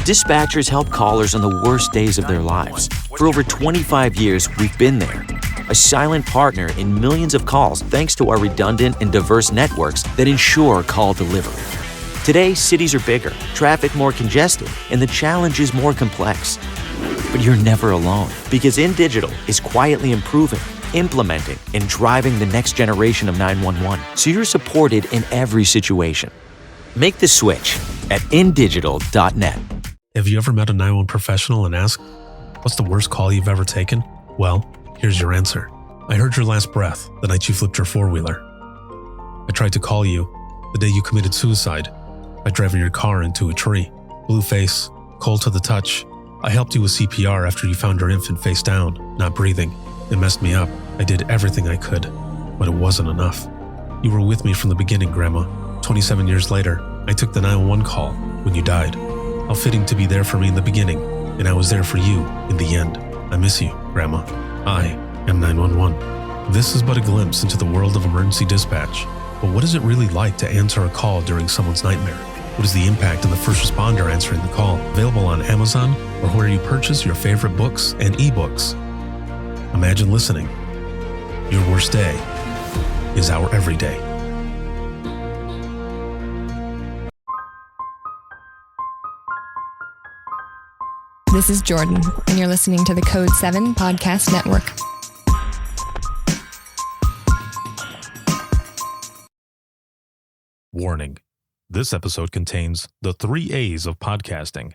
Dispatchers help callers on the worst days of their lives. For over 25 years, we've been there. A silent partner in millions of calls thanks to our redundant and diverse networks that ensure call delivery. Today, cities are bigger, traffic more congested, and the challenge is more complex. But you're never alone, because InDigital is quietly improving, implementing, and driving the next generation of 911, so you're supported in every situation. Make the switch at InDigital.net. Have you ever met a 911 professional and asked, what's the worst call you've ever taken? Well, here's your answer. I heard your last breath the night you flipped your four-wheeler. I tried to call you the day you committed suicide by driving your car into a tree. Blue face, cold to the touch. I helped you with CPR after you found your infant face down, not breathing. It messed me up. I did everything I could, but it wasn't enough. You were with me from the beginning, Grandma. 27 years later, I took the 911 call when you died. How fitting to be there for me in the beginning, and I was there for you in the end. I miss you, Grandma. I am 911. This is but a glimpse into the world of emergency dispatch. But what is it really like to answer a call during someone's nightmare? What is the impact on the first responder answering the call? Available on Amazon or where you purchase your favorite books and ebooks. Imagine listening. Your worst day is our everyday. This is Jordan, and you're listening to the Code 7 Podcast Network. Warning. This episode contains the 3 A's of podcasting: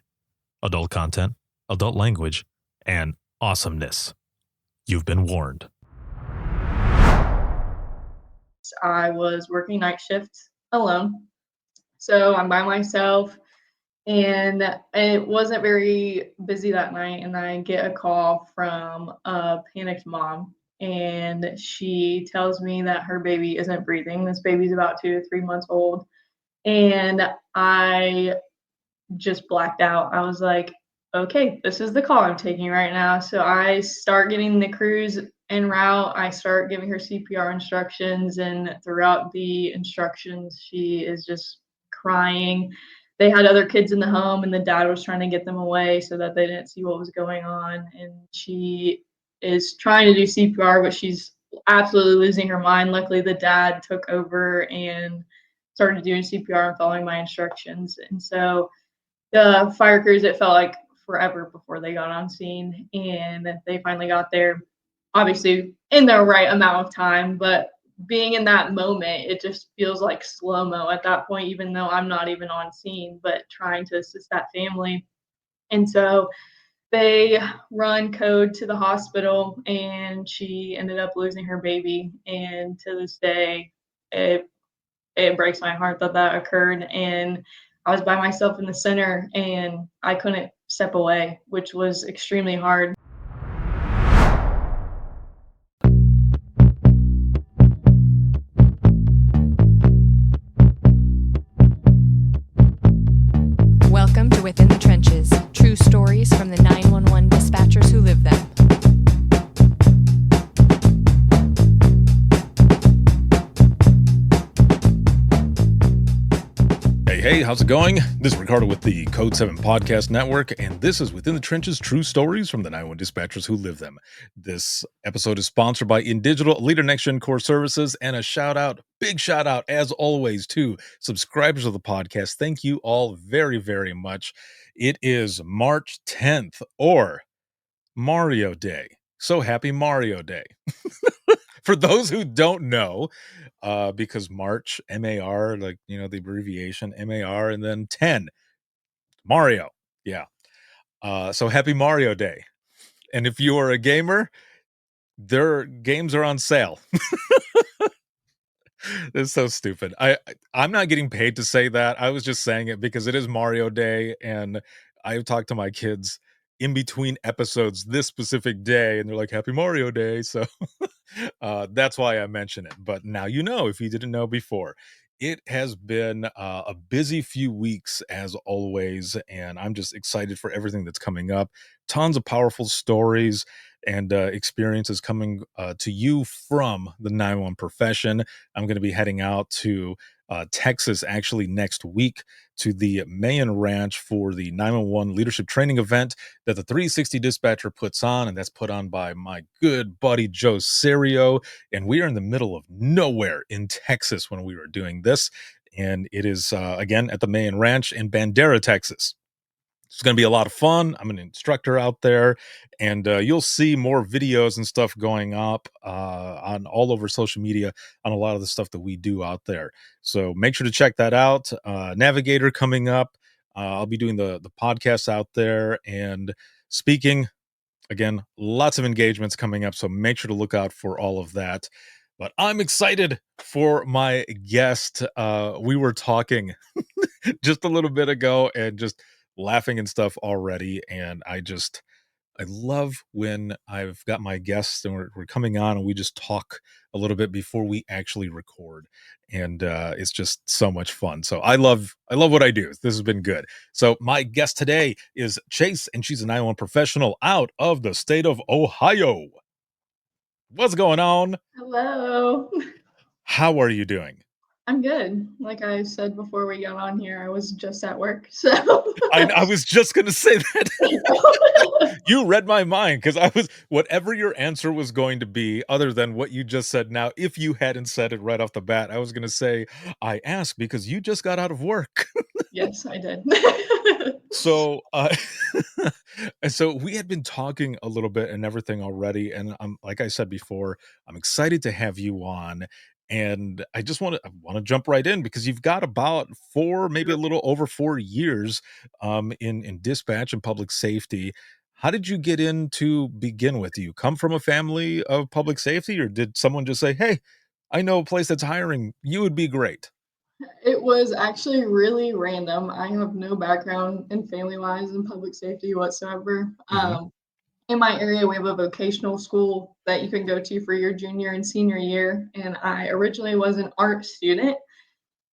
adult content, adult language, and awesomeness. You've been warned. I was working night shift alone. So I'm by myself, and it wasn't very busy that night. And I get a call from a panicked mom, and she tells me that her baby isn't breathing. This baby's about 2 to 3 months old. And I just blacked out. I was like, okay, this is the call I'm taking right now. So I start getting the crews en route. I start giving her CPR instructions, and throughout the instructions, she is just crying. They had other kids in the home, and the dad was trying to get them away so that they didn't see what was going on. And she is trying to do CPR, but she's absolutely losing her mind. Luckily, the dad took over and started doing CPR and following my instructions. And so the fire crews, it felt like forever before they got on scene, and they finally got there, obviously in the right amount of time. But being in that moment, it just feels like slow-mo at that point, even though I'm not even on scene, but trying to assist that family. And so they run code to the hospital, and she ended up losing her baby. And to this day, it breaks my heart that that occurred. And I was by myself in the center, and I couldn't step away, which was extremely hard. Welcome to Within the Trenches, true stories from the 911 dispatchers who live them. Hey, how's it going? This is Ricardo with the Code 7 Podcast Network, and this is Within the Trenches, true stories from the 911 dispatchers who live them. This episode is sponsored by InDigital, Leader Next Gen Core Services, and a big shout out, as always, to subscribers of the podcast. Thank you all very, very much. It is March 10th, or Mario Day. So happy Mario Day. For those who don't know, because March, M-A-R, like, you know, the abbreviation, M-A-R, and then 10, Mario. Yeah. So happy Mario Day. And if you are a gamer, their games are on sale. It's so stupid. I'm not getting paid to say that. I was just saying it because it is Mario Day, and I've talked to my kids in between episodes this specific day, and they're like, happy Mario Day. So that's why I mention it. But now you know, if you didn't know before. It has been a busy few weeks as always, and I'm just excited for everything that's coming up. Tons of powerful stories and experiences coming to you from the 911 profession. I'm going to be heading out to Texas, actually next week, to the Mayan Ranch for the 911 leadership training event that the 360 Dispatcher puts on, and that's put on by my good buddy Joe Serio. And we are in the middle of nowhere in Texas when we were doing this, and it is again at the Mayan Ranch in Bandera, Texas. It's going to be a lot of fun. I'm an instructor out there, and you'll see more videos and stuff going up on all over social media on a lot of the stuff that we do out there. So make sure to check that out. Navigator coming up. I'll be doing the podcast out there and speaking. Again, lots of engagements coming up, so make sure to look out for all of that. But I'm excited for my guest. We were talking just a little bit ago and just laughing and stuff already. And I love when I've got my guests and we're coming on and we just talk a little bit before we actually record. And it's just so much fun. So I love what I do. This has been good. So my guest today is Chase, and she's a 911 professional out of the state of Ohio. What's going on? Hello. How are you doing? I'm good. Like I said before we got on here, I was just at work. So I was just going to say that. You read my mind, because I was, whatever your answer was going to be, other than what you just said now, if you hadn't said it right off the bat, I was going to say, I asked because you just got out of work. Yes, I did. So, so we had been talking a little bit and everything already, and like I said before, I'm excited to have you on, and I just want to jump right in because you've got about 4, maybe a little over 4 years, in dispatch and public safety. How did you get in to begin with? Do you come from a family of public safety, or did someone just say, "Hey, I know a place that's hiring. You would be great"? It was actually really random. I have no background in family-wise in public safety whatsoever. Mhm. In my area, we have a vocational school that you can go to for your junior and senior year, and I originally was an art student.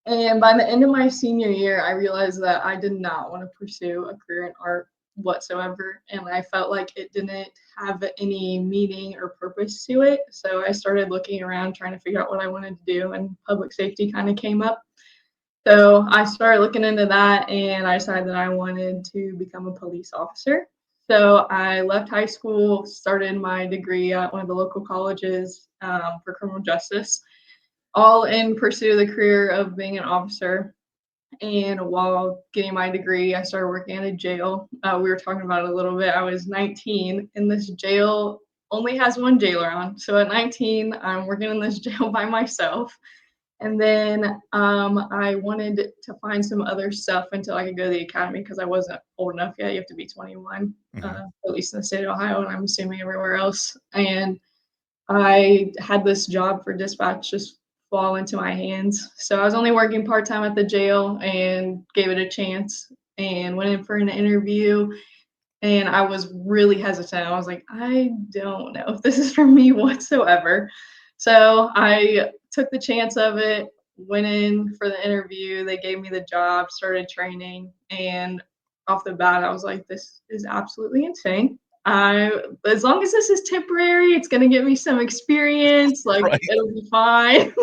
And by the end of my senior year, I realized that I did not want to pursue a career in art whatsoever, and I felt like it didn't have any meaning or purpose to it. So I started looking around trying to figure out what I wanted to do, and public safety kind of came up. So I started looking into that, and I decided that I wanted to become a police officer. So I left high school, started my degree at one of the local colleges for criminal justice, all in pursuit of the career of being an officer. And while getting my degree, I started working at a jail. We were talking about it a little bit. I was 19, and this jail only has one jailer on. So at 19, I'm working in this jail by myself. And then I wanted to find some other stuff until I could go to the academy because I wasn't old enough yet. You have to be 21, Mhm. at least in the state of Ohio, and I'm assuming everywhere else. And I had this job for dispatch just fall into my hands. So I was only working part time at the jail and gave it a chance and went in for an interview. And I was really hesitant. I was like, I don't know if this is for me whatsoever. So I took the chance of it, went in for the interview. They gave me the job, started training, and off the bat, I was like, this is absolutely insane. As long as this is temporary, it's going to get me some experience. Like, Right. it'll be fine.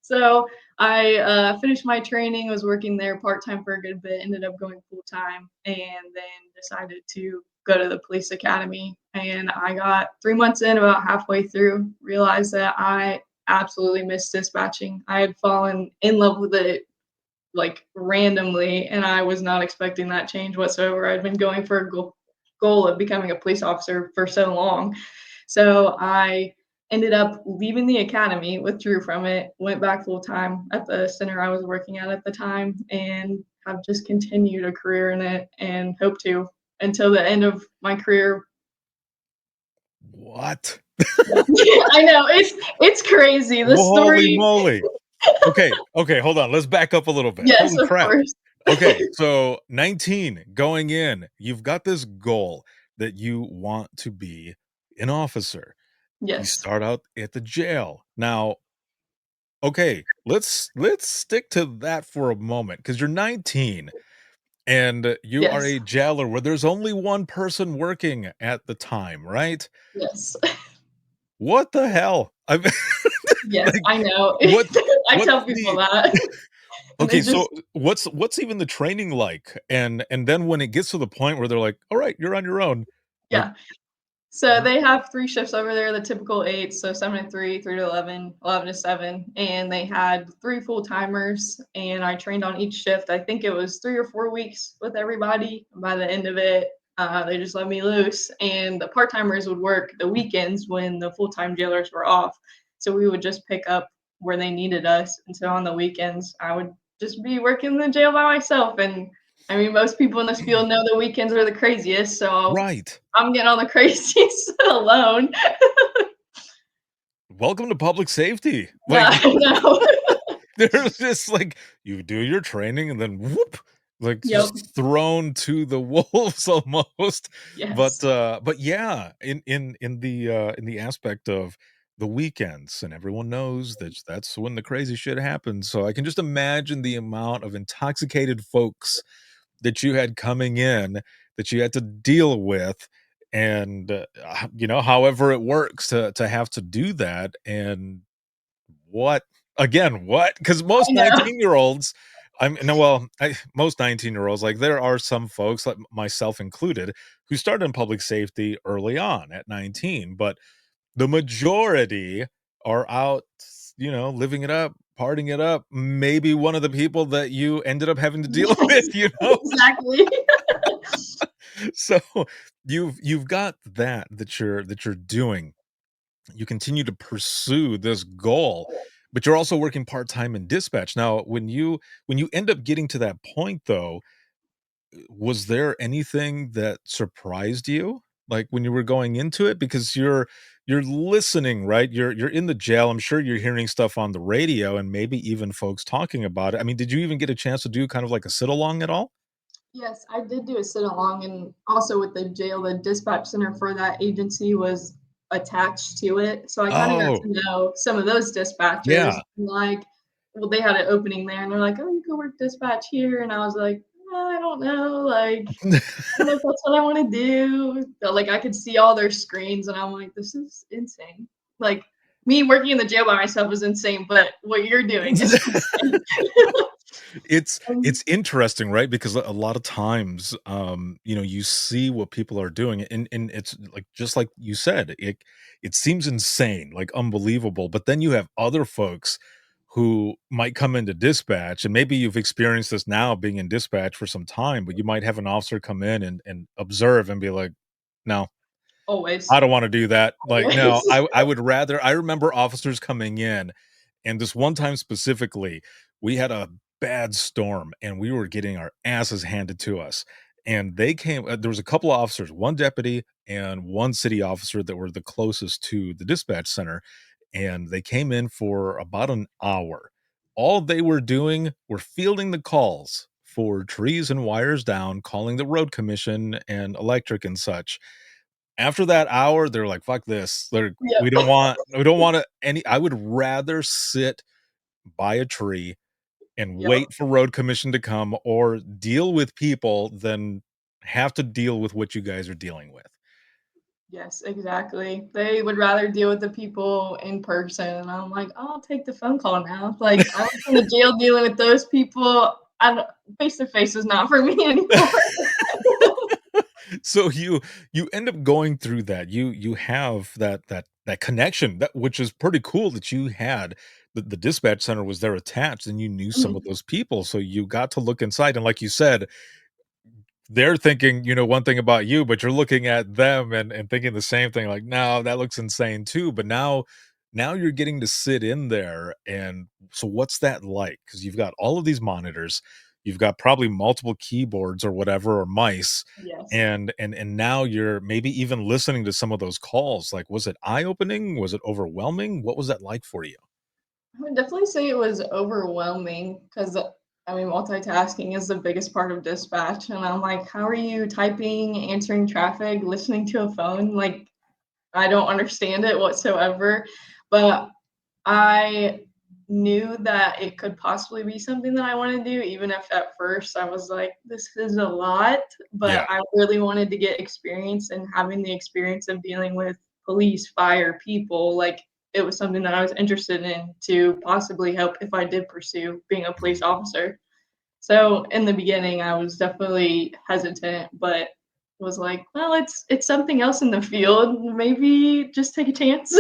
So I finished my training, was working there part time for a good bit, ended up going full time, and then decided to go to the police academy. And I got 3 months in, about halfway through, realized that I absolutely missed dispatching. I had fallen in love with it like randomly, and I was not expecting that change whatsoever. I'd been going for a goal of becoming a police officer for so long. So I ended up leaving the academy, withdrew from it, went back full time at the center I was working at the time, and have just continued a career in it and hope to until the end of my career. What? I know it's crazy. The Holy story. moly. Okay, hold on. Let's back up a little bit. Yes, Holy of crap. course. Okay, so 19 going in, you've got this goal that you want to be an officer. You Yes. start out at the jail. Now, okay, let's stick to that for a moment, because you're 19 and you are Yes. a jailer where there's only one person working at the time, right? Yes. What the hell? I mean, Yes, like, I know. what I what's tell people the that, and they okay, so just what's even the training like? And then when it gets to the point where they're like, "All right, you're on your own." Like, yeah. So mhm, they have 3 shifts over there, the typical 8, so 7 to 3, 3 to 11, 11 to 7, and they had 3 full-timers, and I trained on each shift. I think it was 3 or 4 weeks with everybody. By the end of it, they just let me loose, and the part-timers would work the weekends when the full-time jailers were off, so we would just pick up where they needed us, and so on the weekends, I would just be working the jail by myself, and, I mean, most people in this field know the weekends are the craziest, so right. I'm getting on the crazies alone. Welcome to public safety. Yeah, Like, I know. there's just like you do your training and then whoop, like Yep. just thrown to the wolves almost. Yes. But yeah, in the aspect of the weekends, and everyone knows that that's when the crazy shit happens. So I can just imagine the amount of intoxicated folks that you had coming in that you had to deal with, and however it works to have to do that. And what again, what? Because I most know. 19-year-olds, I'm no, well, most 19-year-olds, like, there are some folks, like myself included, who started in public safety early on at 19, but the majority are out, living it up, partying it up. Maybe one of the people that you ended up having to deal with, Yes, you know? exactly. So, you've got that you're doing. You continue to pursue this goal, but you're also working part-time in dispatch. Now, when you end up getting to that point though, was there anything that surprised you? Like when you were going into it? Because you're listening, right? You're in the jail. I'm sure you're hearing stuff on the radio and maybe even folks talking about it. I mean, did you even get a chance to do kind of like a sit along at all? Yes, I did do a sit along, and also with the jail, the dispatch center for that agency was attached to it. So I kind of got Oh, to know some of those dispatchers. yeah. Like, well, they had an opening there, and they're like, "Oh, you can work dispatch here," and I was like, I don't know, like, I don't know if that's what I want to do. But, like, I could see all their screens, and I'm like, this is insane. Like, me working in the jail by myself is insane, but what you're doing is insane. It's interesting, right? Because a lot of times, you see what people are doing, and it's like just like you said, it seems insane, like unbelievable. But then you have other folks who might come into dispatch, and maybe you've experienced this now being in dispatch for some time, but you might have an officer come in and observe and be like, "No, Always, I don't want to do that." Like, no, always. I would rather. I remember officers coming in, and this one time specifically, we had a bad storm and we were getting our asses handed to us. And they came, there was a couple of officers, one deputy and one city officer that were the closest to the dispatch center. And they came in for about an hour. All they were doing were fielding the calls for trees and wires down, calling the road commission and electric and such. After that hour, they're like, fuck this. We Yep. don't want to any. I would rather sit by a tree and Yep. wait for road commission to come or deal with people than have to deal with what you guys are dealing with. Yes, exactly. They would rather deal with the people in person, and I'm like, "I'll take the phone call now." Like, I was in the jail dealing with those people. I don't face to face is not for me anymore. So you end up going through that. You have that connection, that which is pretty cool that you had. The dispatch center was there attached and you knew some of Mhm. those people. So you got to look inside. And like you said, they're thinking, one thing about you, but you're looking at them and thinking the same thing, like, no, that looks insane too. But now you're getting to sit in there. And so what's that like? Because you've got all of these monitors, you've got probably multiple keyboards or whatever, or mice, Yes. and now you're maybe even listening to some of those calls. Like, was it eye-opening? Was it overwhelming? What was that like for you? I would definitely say it was overwhelming because, I mean, multitasking is the biggest part of dispatch, and I'm like, "How are you typing, answering traffic, listening to a phone?" Like, I don't understand it whatsoever, but I knew that it could possibly be something that I wanna do, even if at first I was like, "This is a lot," but Yeah. I really wanted to get experience, and having the experience of dealing with police, fire, people, like, it was something that I was interested in to possibly help if I did pursue being a police officer. So in the beginning, I was definitely hesitant, but was like, well, it's something else in the field. Maybe just take a chance.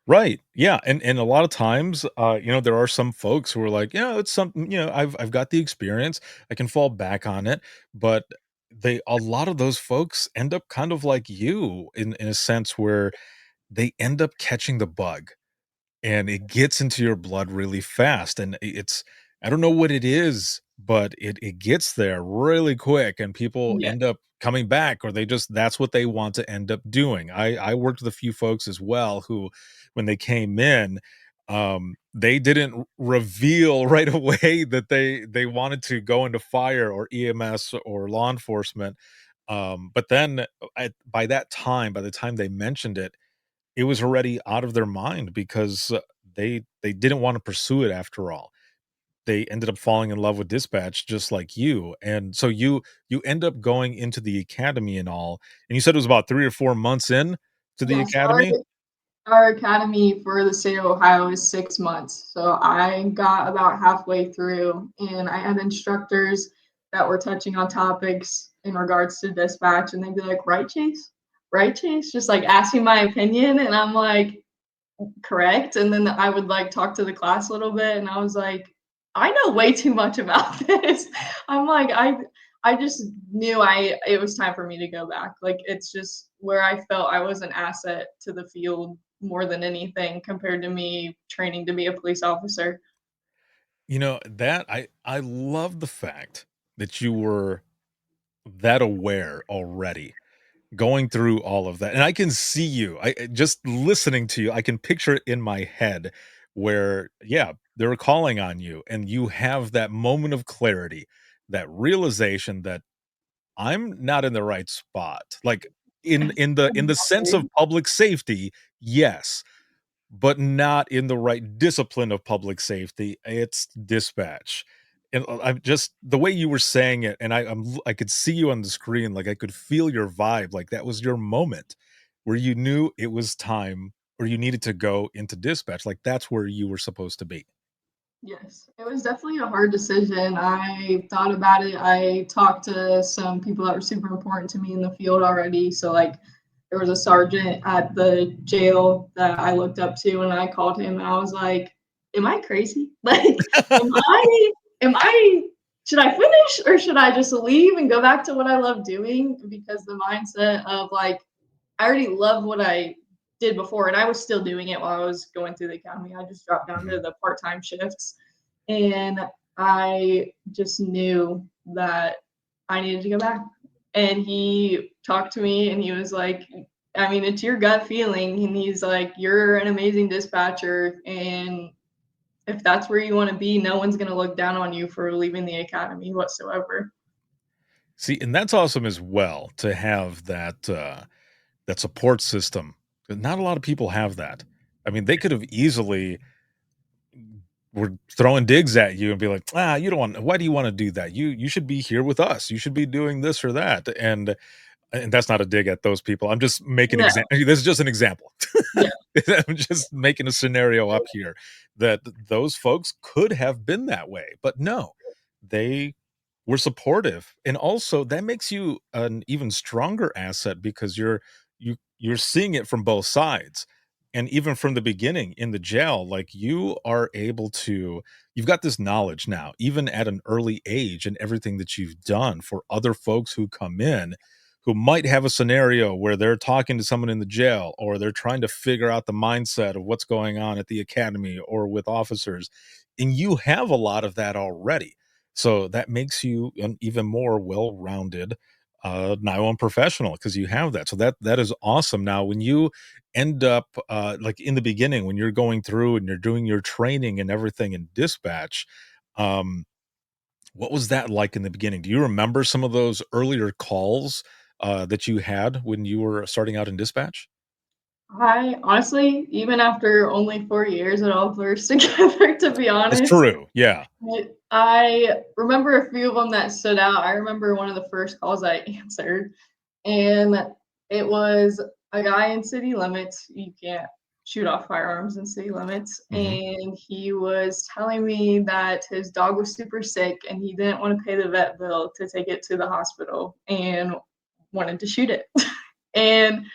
Right. Yeah. And a lot of times, there are some folks who are like, it's something, I've got the experience. I can fall back on it. But a lot of those folks end up kind of like you in a sense where they end up catching the bug and it gets into your blood really fast. And it's, I don't know what it is, but it gets there really quick and people Yeah. end up coming back or that's what they want to end up doing. I worked with a few folks as well who, when they came in, they didn't reveal right away that they wanted to go into fire or EMS or law enforcement. But then by the time they mentioned it, it was already out of their mind because they didn't wanna pursue it after all. They ended up falling in love with dispatch just like you, and so you end up going into the academy and all, and you said it was about 3 or 4 months in to the Yes, our academy? our academy for the state of Ohio is 6 months. So I got about halfway through, and I had instructors that were touching on topics in regards to dispatch, and they'd be like, "Right, Chase? Right, Chase?" Just like asking my opinion, and I'm like, "Correct." And then I would like talk to the class a little bit, and I was like, "I know way too much about this." I'm like, I just knew it was time for me to go back. Like it's just where I felt I was an asset to the field more than anything compared to me training to be a police officer. That I love the fact that you were that aware already. Going through all of that, and I can see you. Just listening to you, I can picture it in my head where, yeah, they're calling on you, and you have that moment of clarity, that realization that I'm not in the right spot. Like in the sense of public safety, yes, but not in the right discipline of public safety. It's dispatch. And I'm just the way you were saying it, and I could see you on the screen, like I could feel your vibe, like that was your moment where you knew it was time or you needed to go into dispatch. Like that's where you were supposed to be. Yes, it was definitely a hard decision. I thought about it. I talked to some people that were super important to me in the field already. So, like, there was a sergeant at the jail that I looked up to, and I called him and I was like, "Am I crazy? Like, am I, should I finish or should I just leave and go back to what I love doing?" Because the mindset of like, I already love what I did before, and I was still doing it while I was going through the academy. I just dropped down to Mhm. the part-time shifts, and I just knew that I needed to go back. And he talked to me, and he was like, "I mean, it's your gut feeling." And he's like, "You're an amazing dispatcher, and if that's where you want to be, no one's gonna look down on you for leaving the academy whatsoever." See, and that's awesome as well to have that support system. Not a lot of people have that. I mean, they could have easily were throwing digs at you and be like, you don't want. Why do you want to do that? You should be here with us. You should be doing this or that." And that's not a dig at those people. I'm just making No, example. This is just an example. yeah, I'm just making a scenario up here that those folks could have been that way, but no, they were supportive, and also that makes you an even stronger asset because you're seeing it from both sides, and even from the beginning in the jail, like you are able to. You've got this knowledge now, even at an early age, and everything that you've done for other folks who come in who might have a scenario where they're talking to someone in the jail or they're trying to figure out the mindset of what's going on at the academy or with officers. And you have a lot of that already. So that makes you an even more well-rounded 911 professional because you have that. So that is awesome. Now, when you end up like in the beginning, when you're going through and you're doing your training and everything in dispatch, um, what was that like in the beginning? Do you remember some of those earlier calls, that you had when you were starting out in dispatch? I honestly, even after only 4 years, it all blurs together, to be That's honest. true, yeah. But I remember a few of them that stood out. I remember one of the first calls I answered, and it was a guy in city limits. You can't shoot off firearms in city limits. Mhm. And he was telling me that his dog was super sick and he didn't want to pay the vet bill to take it to the hospital and wanted to shoot it. And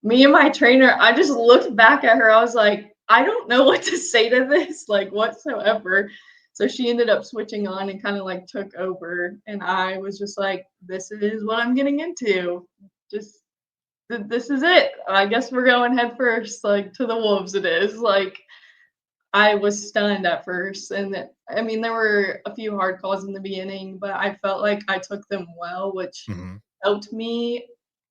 me and my trainer, I just looked back at her. I was like, I don't know what to say to this, like whatsoever. So she ended up switching on and kind of like took over. And I was just like, this is what I'm getting into. Just this is it. I guess we're going head first, like to the wolves it is. Like I was stunned at first. And I mean, there were a few hard calls in the beginning, but I felt like I took them well, which Mhm. helped me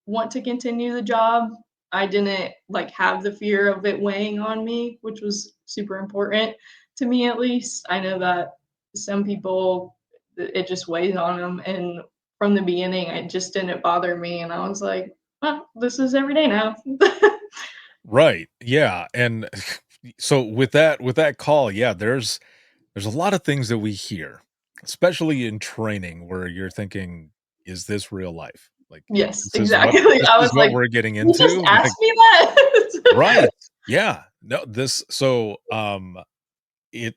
want to continue the job. I didn't like have the fear of it weighing on me, which was super important to me at least. I know that some people it just weighs on them, and from the beginning it just didn't bother me, and I was like, well, this is every day now. Right. Yeah, and so with that call, yeah, there's a lot of things that we hear, especially in training where you're thinking, "Is this real life?" Like, Yes, this is what exactly. this I is was what like, we're getting you just into? Like, asked me that. right. Yeah. No, this so, it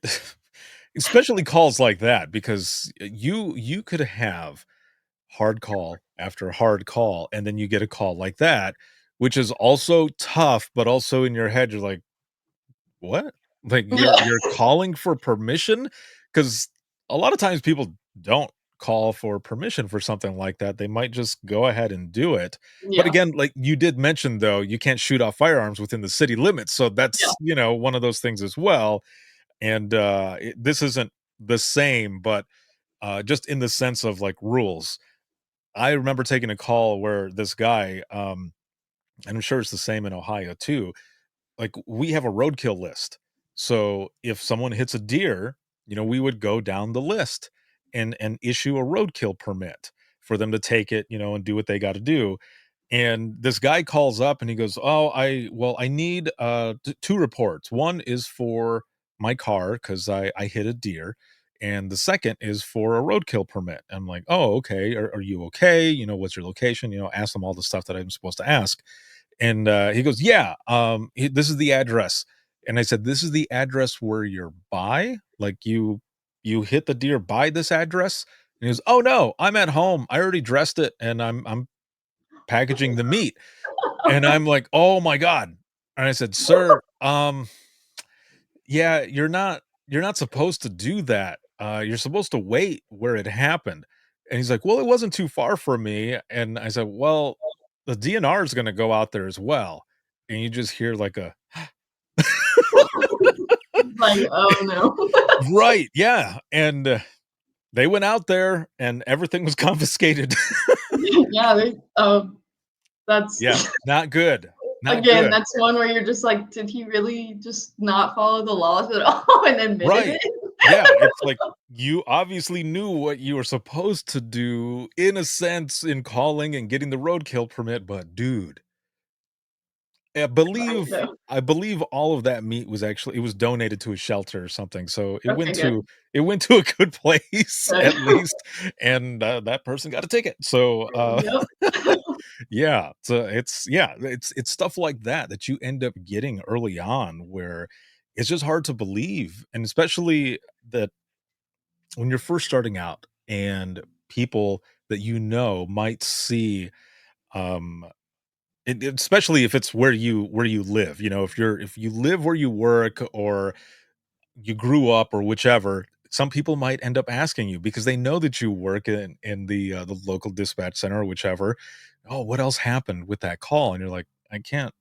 especially calls like that because you could have hard call after hard call, and then you get a call like that, which is also tough, but also in your head, you're like, "What?" Like, Yeah. you're calling for permission? Because a lot of times people don't call for permission for something like that, they might just go ahead and do it. But Yeah. again, like you did mention, though, you can't shoot off firearms within the city limits, so Yeah. that's, one of those things as well, and, this isn't the same, but, just in the sense of, like, rules. I remember taking a call where this guy, and I'm sure it's the same in Ohio too, like we have a roadkill list. So if someone hits a deer, we would go down the list and issue a roadkill permit for them to take it, and do what they got to do. And this guy calls up and he goes, "Oh, I need two reports. One is for my car cuz I hit a deer, and the second is for a roadkill permit." I'm like, "Oh, okay. Are you okay? What's your location?" Ask them all the stuff that I'm supposed to ask. And he goes, "Yeah, this is the address." And I said, "This is the address where you're by? Like you hit the deer by this address?" And he goes, "Oh no, I'm at home. I already dressed it and I'm packaging the meat." And I'm like, "Oh my god." And I said, "Sir, yeah, you're not supposed to do that. You're supposed to wait where it happened." And he's like, "Well, it wasn't too far from me." And I said, "Well, the DNR is gonna go out there as well." And you just hear like a Like, oh no. right, yeah. And they went out there and everything was confiscated. Yeah, that's Yeah, not good. Not again, good. that's one where you're just like, did he really just not follow the laws at all and admitted Right. it? Yeah, it's like you obviously knew what you were supposed to do in a sense in calling and getting the roadkill permit, but dude, I Right, believe though. I believe all of that meat was actually it was donated to a shelter or something, so it Okay, went good. to it went to a good place Good. at least, and, that person got a ticket, so, Yep. yeah, so it's stuff like that that you end up getting early on where it's just hard to believe, and especially that when you're first starting out and people that might see, um especially if it's where you live, if you live where you work or you grew up or whichever, some people might end up asking you because they know that you work in the local dispatch center or whichever. "Oh, what else happened with that call?" And you're like, "I can't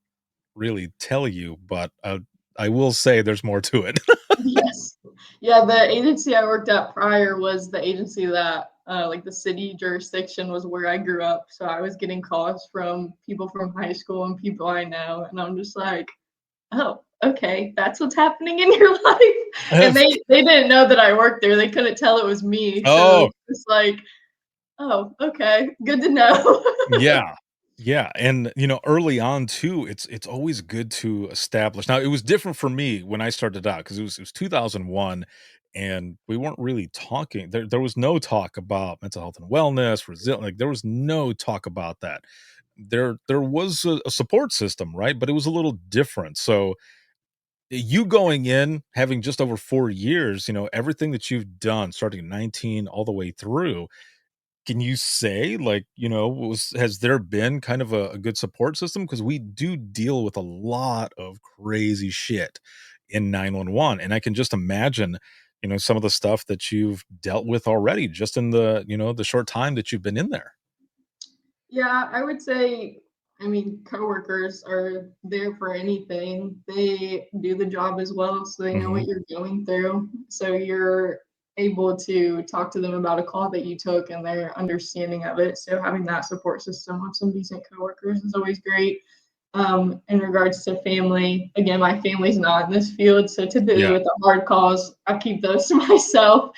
really tell you, but I will say there's more to it." Yes. Yeah, the agency I worked at prior was the agency that, like, the city jurisdiction was where I grew up, so I was getting calls from people from high school and people I know, and I'm just like, "Oh, okay, that's what's happening in your life?" And they didn't know that I worked there, they couldn't tell it was me, so Oh, it's just like, "Oh, okay, good to know." yeah. Yeah, and, early on too, it's always good to establish now, it was different for me when I started out because it was 2001, and we weren't really talking there was no talk about mental health and wellness, like, there was no talk about that. There was a support system, right? But it was a little different, so, you going in, having just over 4 years, everything that you've done starting at 19 all the way through, can you say, like, has there been kind of a good support system? Because we do deal with a lot of crazy shit in 911, and I can just imagine, some of the stuff that you've dealt with already just in the short time that you've been in there. Yeah, I would say, I mean, coworkers are there for anything. They do the job as well, so they know Mhm. what you're going through. So you're able to talk to them about a call that you took and their understanding of it. So having that support system of some decent coworkers is always great. In regards to family, again, my family's not in this field, so typically Yeah. with the hard calls, I keep those to myself.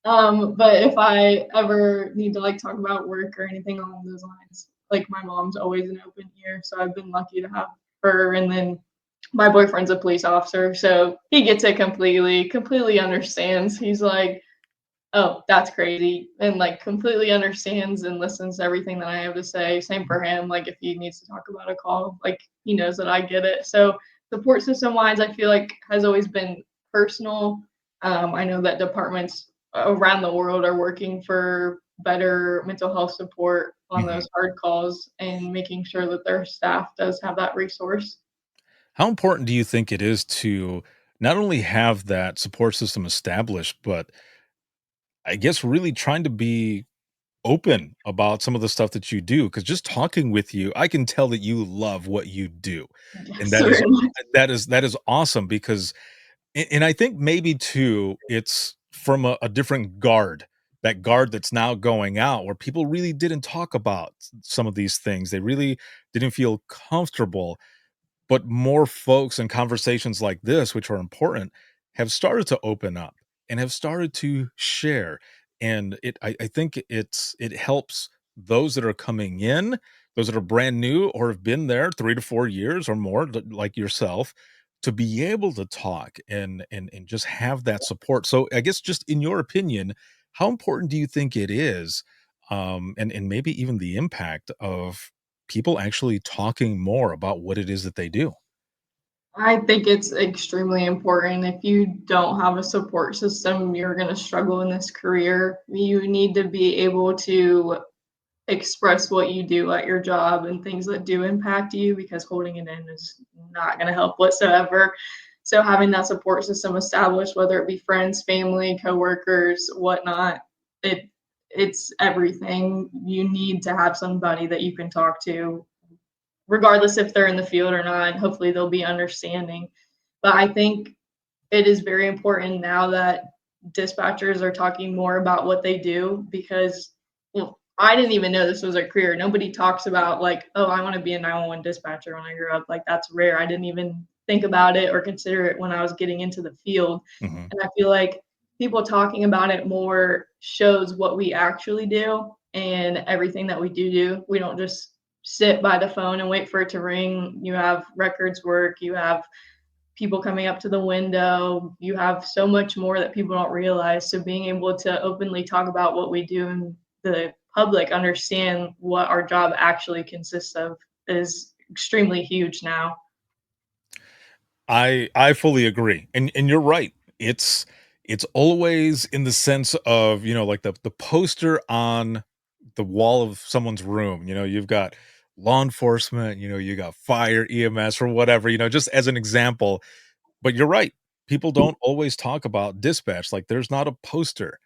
But if I ever need to like talk about work or anything along those lines, like my mom's always an open ear, so I've been lucky to have her. And then my boyfriend's a police officer, so he gets it completely understands. He's like, "Oh, that's crazy," and like completely understands and listens to everything that I have to say. Same for him. Like if he needs to talk about a call, like he knows that I get it. So support system wise, I feel like has always been personal. I know that departments around the world are working for better mental health support on Mhm. those hard calls and making sure that their staff does have that resource. How important do you think it is to not only have that support system established, but I guess really trying to be open about some of the stuff that you do? Because just talking with you, I can tell that you love what you do, and Yes, that is very much. that is awesome because and I think maybe too, it's from a different guard, that guard that's now going out where people really didn't talk about some of these things. They really didn't feel comfortable, but more folks and conversations like this, which are important, have started to open up and have started to share. And I think it helps those that are coming in, those that are brand new or have been there 3 to 4 years or more, like yourself, to be able to talk and just have that support. So I guess just in your opinion, how important do you think it is? And maybe even the impact of people actually talking more about what it is that they do. I think it's extremely important. If you don't have a support system, you're going to struggle in this career. You need to be able to express what you do at your job and things that do impact you because holding it in is not going to help whatsoever. So having that support system established, whether it be friends, family, coworkers, whatnot, it's everything. You need to have somebody that you can talk to regardless if they're in the field or not. Hopefully they'll be understanding. But I think it is very important now that dispatchers are talking more about what they do because well, I didn't even know this was a career. Nobody talks about like, oh, I want to be a 911 dispatcher when I grew up. Like that's rare. I didn't even think about it or consider it when I was getting into the field. Mhm. And I feel like people talking about it more shows what we actually do and everything that we do. We don't just sit by the phone and wait for it to ring. You have records work, you have people coming up to the window. You have so much more that people don't realize. So being able to openly talk about what we do and the public understand what our job actually consists of is extremely huge now. I fully agree, and you're right. It's always in the sense of, like the poster on the wall of someone's room, you've got law enforcement, you got fire, EMS, or whatever, just as an example. But you're right. People don't always talk about dispatch. Like there's not a poster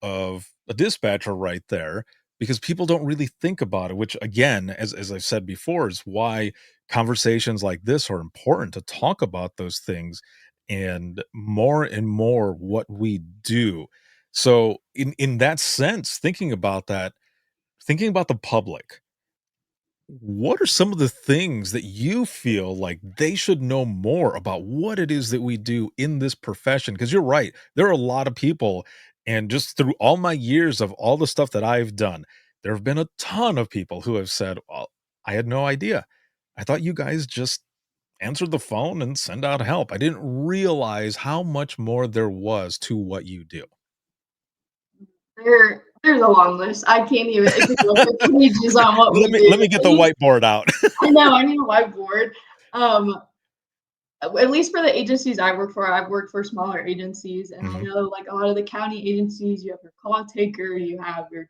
of a dispatcher right there because people don't really think about it, which again, as I've said before, is why conversations like this are important to talk about those things and more what we do. So in that sense, thinking about the public, what are some of the things that you feel like they should know more about what it is that we do in this profession? Because you're right, there are a lot of people, and just through all my years of all the stuff that I've done, there have been a ton of people who have said, "Well, I had no idea. I thought you guys just answered the phone and send out help. I didn't realize how much more there was to what you do." There's a long list. I can't even it could go for pages on what Let we me do. let me get the whiteboard out. I know, I need a whiteboard. Um, at least for the agencies I work for, I've worked for smaller agencies, and I Mhm. know like a lot of the county agencies, you have your call taker, you have your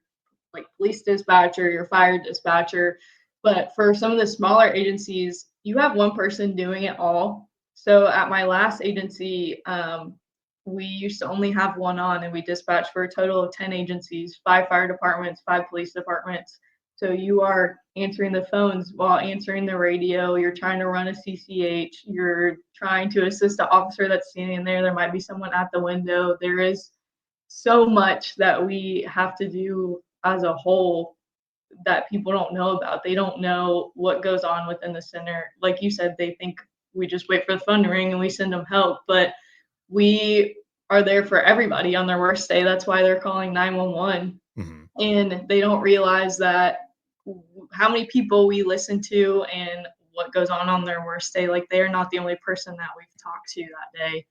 like police dispatcher, your fire dispatcher. But for some of the smaller agencies, you have one person doing it all. So at my last agency, we used to only have one on, and we dispatched for a total of 10 agencies, 5 fire departments, 5 police departments. So you are answering the phones while answering the radio. You're trying to run a CCH. You're trying to assist the officer that's standing there. There might be someone at the window. There is so much that we have to do as a whole that people don't know about. They don't know what goes on within the center. Like you said, they think we just wait for the phone to ring and we send them help, but we are there for everybody on their worst day. That's why they're calling 911. Mhm. And they don't realize that how many people we listen to and what goes on their worst day. Like they are not the only person that we've talked to that day,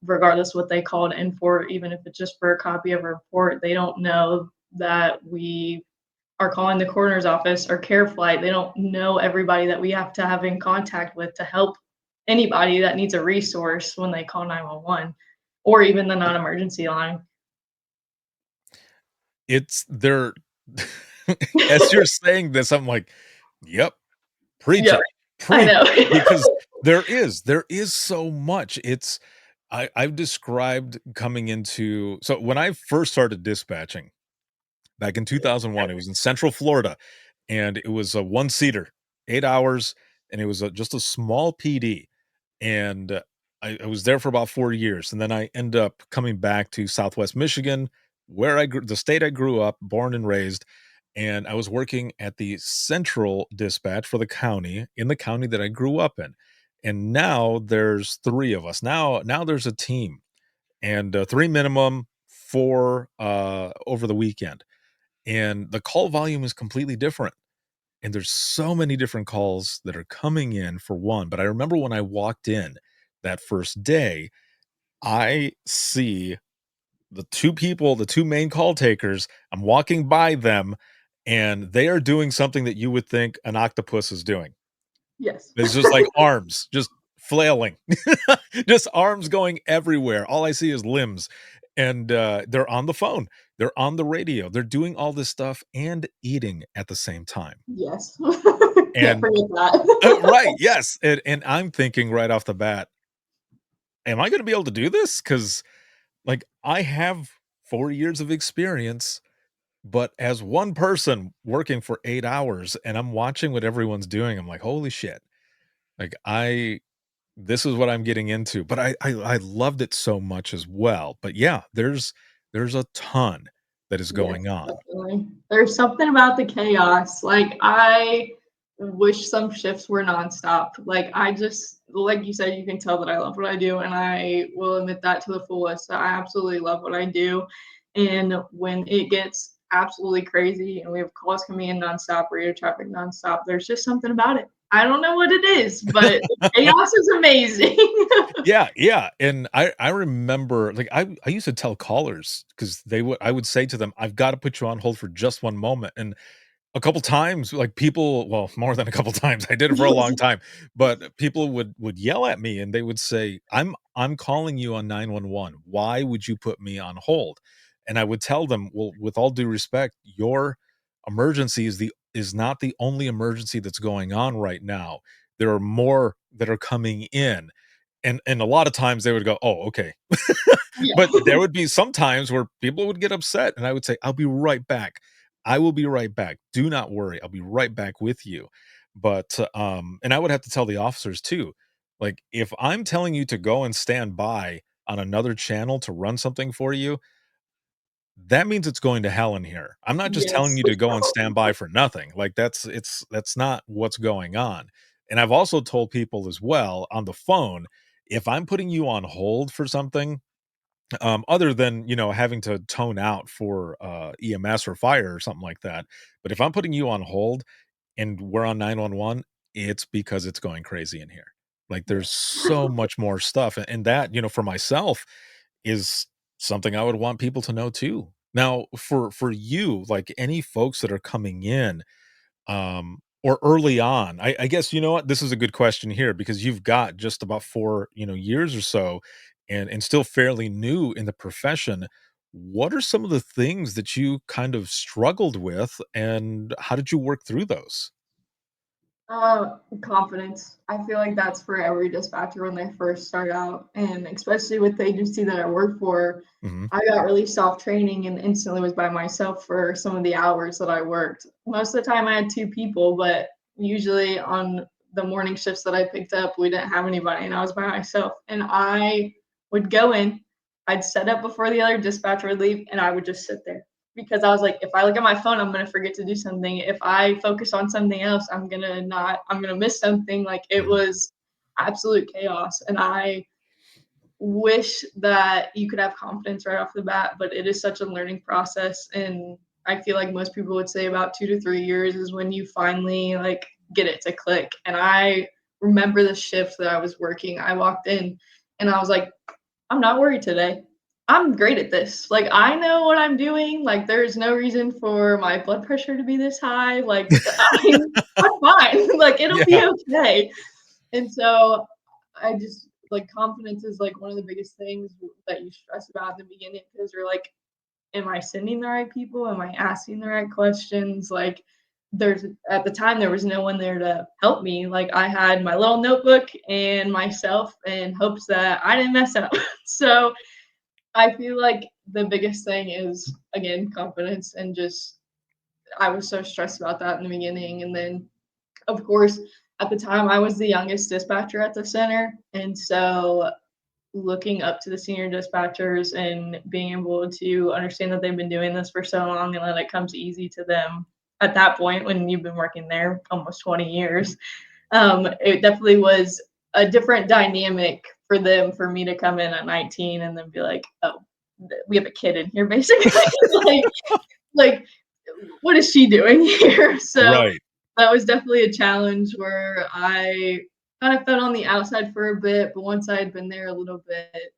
regardless what they called in for, even if it's just for a copy of a report. They don't know that we are calling the coroner's office or care flight. They don't know everybody that we have to have in contact with to help anybody that needs a resource when they call 911 or even the non-emergency line. It's there. As you're saying this, I'm like, "Yep, preach Yeah, it, I preach know. it," because there is so much. I've described coming into so when I first started dispatching back in 2001, it was in Central Florida, and it was a one-seater, 8 hours, and it was just a small PD, and, I was there for about 4 years, and then I end up coming back to Southwest Michigan, where I grew the state I grew up, born and raised, and I was working at the central dispatch for the county, in the county that I grew up in, and now there's 3 of us. Now there's a team, and, 3 minimum, 4, over the weekend, and the call volume is completely different, and there's so many different calls that are coming in for one. But I remember when I walked in that first day, I see the 2 main call takers. I'm walking by them, and they are doing something that you would think an octopus is doing. Yes. It's just like arms, just flailing, just arms going everywhere. All I see is limbs, and, they're on the phone, they're on the radio, they're doing all this stuff and eating at the same time, Yes. Can't and forget that. right, yes, and I'm thinking right off the bat, "Am I gonna be able to do this?" Because like, I have 4 years of experience, but as one person working for 8 hours and I'm watching what everyone's doing, I'm like, "Holy shit." Like, I this is what I'm getting into, but I loved it so much as well. But yeah, there's a ton that is Yes, going on. definitely. There's something about the chaos. Like I wish some shifts were nonstop. Like I just, like you said, you can tell that I love what I do, and I will admit that to the fullest. I absolutely love what I do, and when it gets absolutely crazy and we have calls coming in nonstop, radio traffic nonstop, there's just something about it. I don't know what it is, but the chaos is amazing. Yeah, yeah, and I remember, like, I used to tell callers because I would say to them, "I've gotta put you on hold for just one moment," and a couple times, like, people well, more than a couple times, I did it for a long time, but people would yell at me and they would say, I'm calling you on 911. Why would you put me on hold?" And I would tell them, "Well, with all due respect, your emergency is not the only emergency that's going on right now. There are more that are coming in." And a lot of times they would go, "Oh, okay." Yeah. But there would be some times where people would get upset, and I would say, "I'll be right back. I will be right back. Do not worry. I'll be right back with you." But, and I would have to tell the officers too, like, if I'm telling you to go and stand by on another channel to run something for you, that means it's going to hell in here. I'm not just telling Yes. you to go and stand by for nothing. Like, that's not what's going on. And I've also told people as well on the phone, if I'm putting you on hold for something, other than, having to tone out for, EMS or fire or something like that, but if I'm putting you on hold and we're on 911, it's because it's going crazy in here. Like, there's so much more stuff, and that, for myself is something I would want people to know too. Now, for you, like, any folks that are coming in, or early on, I guess, you know what? This is a good question here because you've got just about 4, years or so and still fairly new in the profession. What are some of the things that you kind of struggled with and how did you work through those? Confidence. I feel like that's for every dispatcher when they first start out, and especially with the agency that I work for, Mhm. I got really soft training and instantly was by myself for some of the hours that I worked. Most of the time I had two people, but usually on the morning shifts that I picked up, we didn't have anybody and I was by myself. And I would go in, I'd set up before the other dispatcher would leave, and I would just sit there because I was like, if I look at my phone, I'm gonna forget to do something. If I focus on something else, I'm gonna miss something. Like it Mhm. was absolute chaos. And I wish that you could have confidence right off the bat, but it is such a learning process. And I feel like most people would say about 2 to 3 years is when you finally like get it to click. And I remember the shift that I was working. I walked in and I was like, I'm not worried today. I'm great at this. Like I know what I'm doing. Like there's no reason for my blood pressure to be this high. Like I'm fine. Like it'll be Yeah. okay. And so I just like confidence is like one of the biggest things that you stress about in the beginning because you're like, am I sending the right people? Am I asking the right questions? Like there's at the time there was no one there to help me. Like I had my little notebook and myself in hopes that I didn't mess up. So I feel like the biggest thing is again confidence and just I was so stressed about that in the beginning. And then of course at the time I was the youngest dispatcher at the center. And so looking up to the senior dispatchers and being able to understand that they've been doing this for so long and that it comes easy to them at that point when you've been working there almost 20 years. It definitely was a different dynamic for them for me to come in at 19 and then be like, oh, we have a kid in here basically. like, like, what is she doing here? So Right. that was definitely a challenge where I kind of felt on the outside for a bit, but once I had been there a little bit,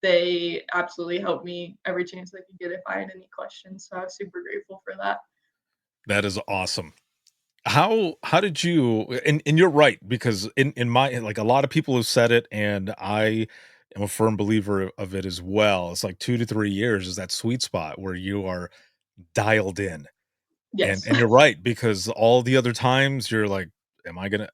they absolutely helped me every chance they could get if I had any questions. So I was super grateful for that. That is awesome. How did you and you're right because in my like a lot of people have said it and I am a firm believer of it as well. It's like 2 to 3 years is that sweet spot where you are dialed in. And Yes. and you're right because all the other times you're like, am I gonna?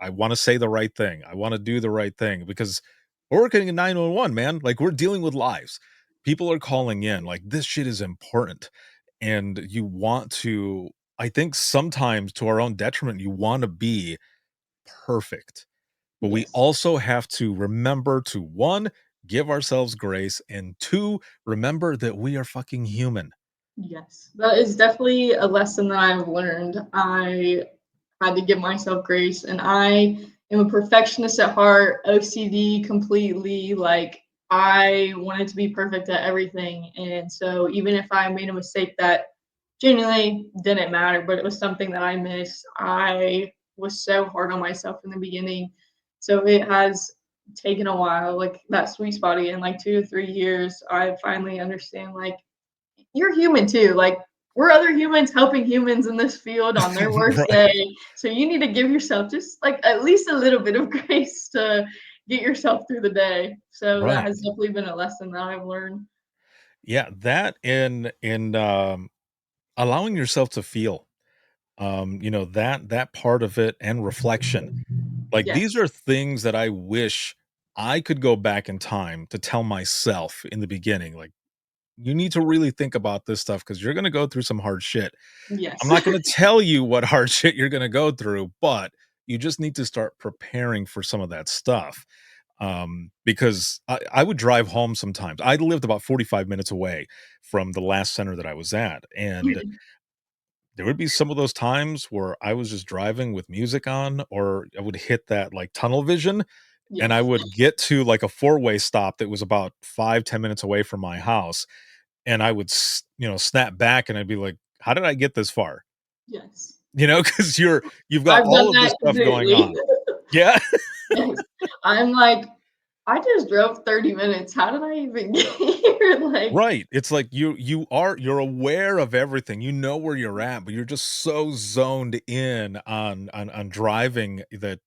I want to say the right thing. I want to do the right thing because we're working in 911, man. Like we're dealing with lives. People are calling in. Like this shit is important, and you want to. I think sometimes to our own detriment, you want to be perfect, but we Yes. also have to remember to one, give ourselves grace, and two, remember that we are fucking human. Yes. That is definitely a lesson that I've learned. I had to give myself grace, and I am a perfectionist at heart, OCD completely. Like I wanted to be perfect at everything. And so even if I made a mistake that genuinely didn't matter, but it was something that I missed, I was so hard on myself in the beginning. So it has taken a while, like that sweet spot in like 2 to 3 years, I finally understand like you're human too. Like we're other humans helping humans in this field on their worst Right. day. So you need to give yourself just like at least a little bit of grace to get yourself through the day. So that Right. has definitely been a lesson that I've learned. Yeah, that and allowing yourself to feel, that part of it and reflection. Like, these Yes. are things that I wish I could go back in time to tell myself in the beginning, like, "You need to really think about this stuff because 'cause you're gonna go through some hard shit." I'm Yes. not gonna tell you what hard shit you're gonna go through, but you just need to start preparing for some of that stuff. Because I would drive home sometimes. I lived about 45 minutes away from the last center that I was at, and there would be some of those times where I was just driving with music on, or I would hit that, like, tunnel vision, and I Yes. would get to, like, a four-way stop that was about 5-10 minutes away from my house, and I would snap back, and I'd be like, "How did I get this far?" Yes. Because you've got I've done all of this that stuff going completely. on. Yeah. Yes. I'm like I just drove 30 minutes. How did I even get here? Like, Right. It's like you're aware of everything. You know where you're at, but you're just so zoned in on driving that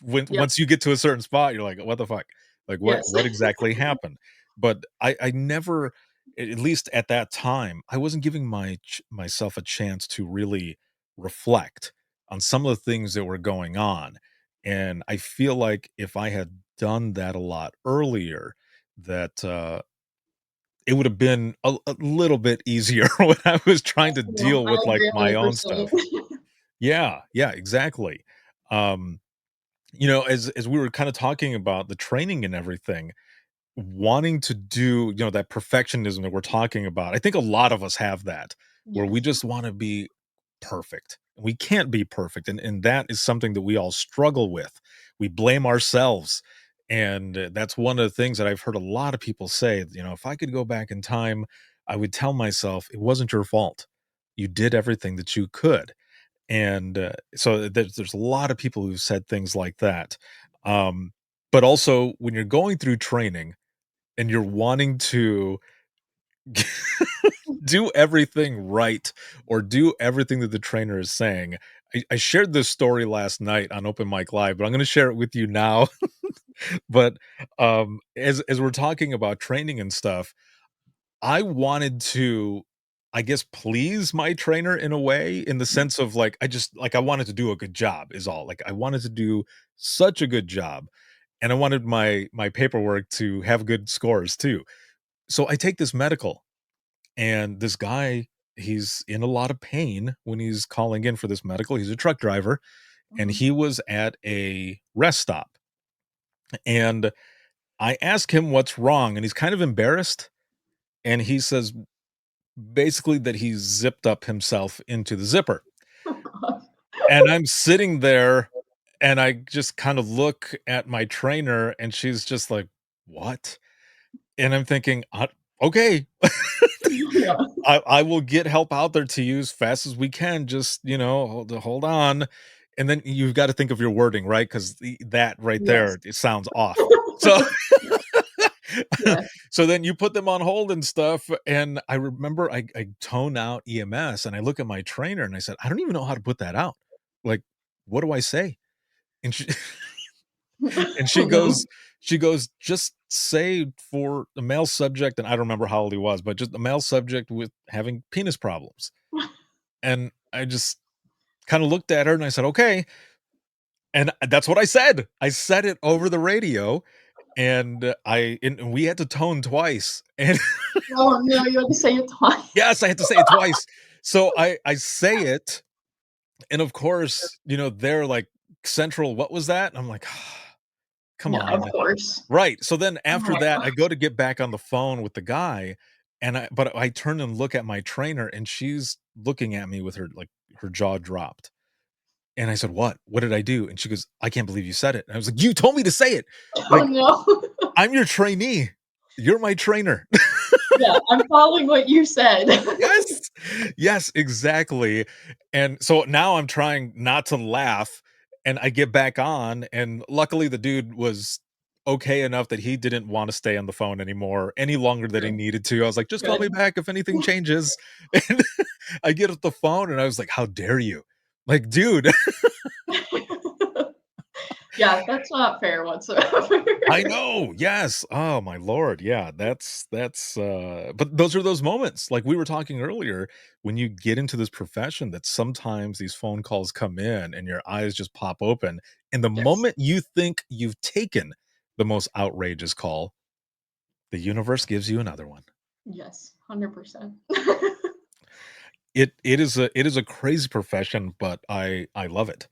when yep, once you get to a certain spot, you're like, "What the fuck? Like, yes. what exactly happened?" But I never, at least at that time, I wasn't giving myself a chance to really reflect on some of the things that were going on, and I feel like if I had done that a lot earlier, that, it would have been a little bit easier when I was trying to No, deal I with, like, agree my own 100%. stuff. Yeah, yeah, exactly. Um as we were kind of talking about the training and everything, wanting to do, that perfectionism that we're talking about, I think a lot of us have that, where we Yes. just want to be perfect. We can't be perfect. And that is something that we all struggle with. We blame ourselves. And that's one of the things that I've heard a lot of people say, if I could go back in time, I would tell myself it wasn't your fault. You did everything that you could, and, so there's a lot of people who've said things like that. Um, but also when you're going through training and you're wanting to do everything right or do everything that the trainer is saying. I shared this story last night on Open Mic Live, but I'm gonna share it with you now. But, as we're talking about training and stuff, I wanted to, I guess, please my trainer in a way, in the sense of, like, I wanted to do a good job is all. Like, I wanted to do such a good job, and I wanted my paperwork to have good scores too. So I take this medical, and this guy, he's in a lot of pain when he's calling in for this medical. He's a truck driver, and Mhm. he was at a rest stop, and I ask him what's wrong, and he's kind of embarrassed, and he says basically that he zipped up himself into the zipper. And I'm sitting there and I just kind of look at my trainer and she's just like, "What?" And I'm thinking, okay, Yeah. I will get help out there to you as fast as we can. Just, hold on." And then you've got to think of your wording, right? Because that right Yes. there, it sounds off. So Yes. so then you put them on hold and stuff, and I remember I tone out EMS, and I look at my trainer, and I said, "I don't even know how to put that out. Like, what do I say?" And she and Oh, no. she goes, "Just say for a male subject," and I don't remember how old he was, but just a male subject with having penis problems. And I just kinda looked at her and I said, "Okay." And that's what I said. I said it over the radio, and, and we had to tone twice, and Oh, no, you had to say it twice. yes, I had to say it twice. So I say it, and of course, they're like, "Central, what was that?" And I'm like, "Come Yeah, of on." course. Right. So then Oh after my that, god. I go to get back on the phone with the guy, and I turn and look at my trainer, and she's looking at me with her jaw dropped. And I said, "What? What did I do?" And she goes, "I can't believe you said it." And I was like, "You told me to say it. Oh, Like, no. I'm your trainee. You're my trainer." Yeah, I'm following what you said. Yes. Yes, exactly. And so now I'm trying not to laugh, and I get back on, and luckily the dude was okay enough that he didn't wanna stay on the phone anymore any longer than he Good, needed to. I was like, "Just call me good. back if anything changes." And I get off the phone and I was like, "How dare you?" Like, dude, Yeah, that's not fair whatsoever. I know, yes. Oh my lord, yeah, but those are those moments, like we were talking earlier, when you get into this profession that sometimes these phone calls come in and your eyes just pop open, and the Yes. moment you think you've taken the most outrageous call, the universe gives you another one. Yes, 100%. It is a crazy profession, but I love it.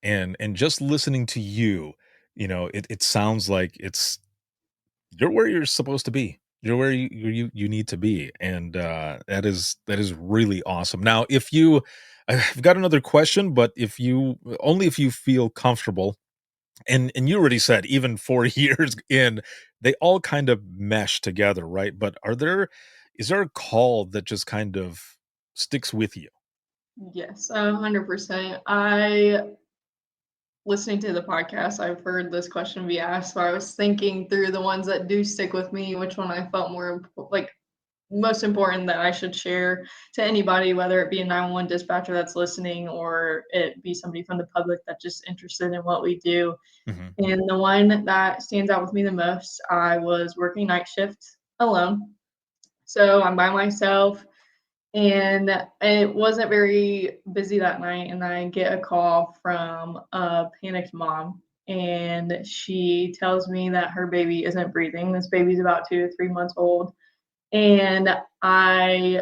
And just listening to you, it sounds like you're where you're supposed to be. You're where you need to be, and, that is really awesome. Now, if you I've got another question, but if you feel comfortable, and you already said even 4 years in, they all kind of mesh together, right? But is there a call that just kind of sticks with you? Yes, 100%. I listening to the podcast, I've heard this question be asked. So I was thinking through the ones that do stick with me, which one I felt like most important that I should share to anybody, whether it be a 911 dispatcher that's listening or it be somebody from the public that's just interested in what we do. Hmm. And the one that stands out with me the most, I was working night shift alone. So I'm by myself and it wasn't very busy that night. And I get a call from a panicked mom. And she tells me that her baby isn't breathing. This baby's about 2 to 3 months old. And I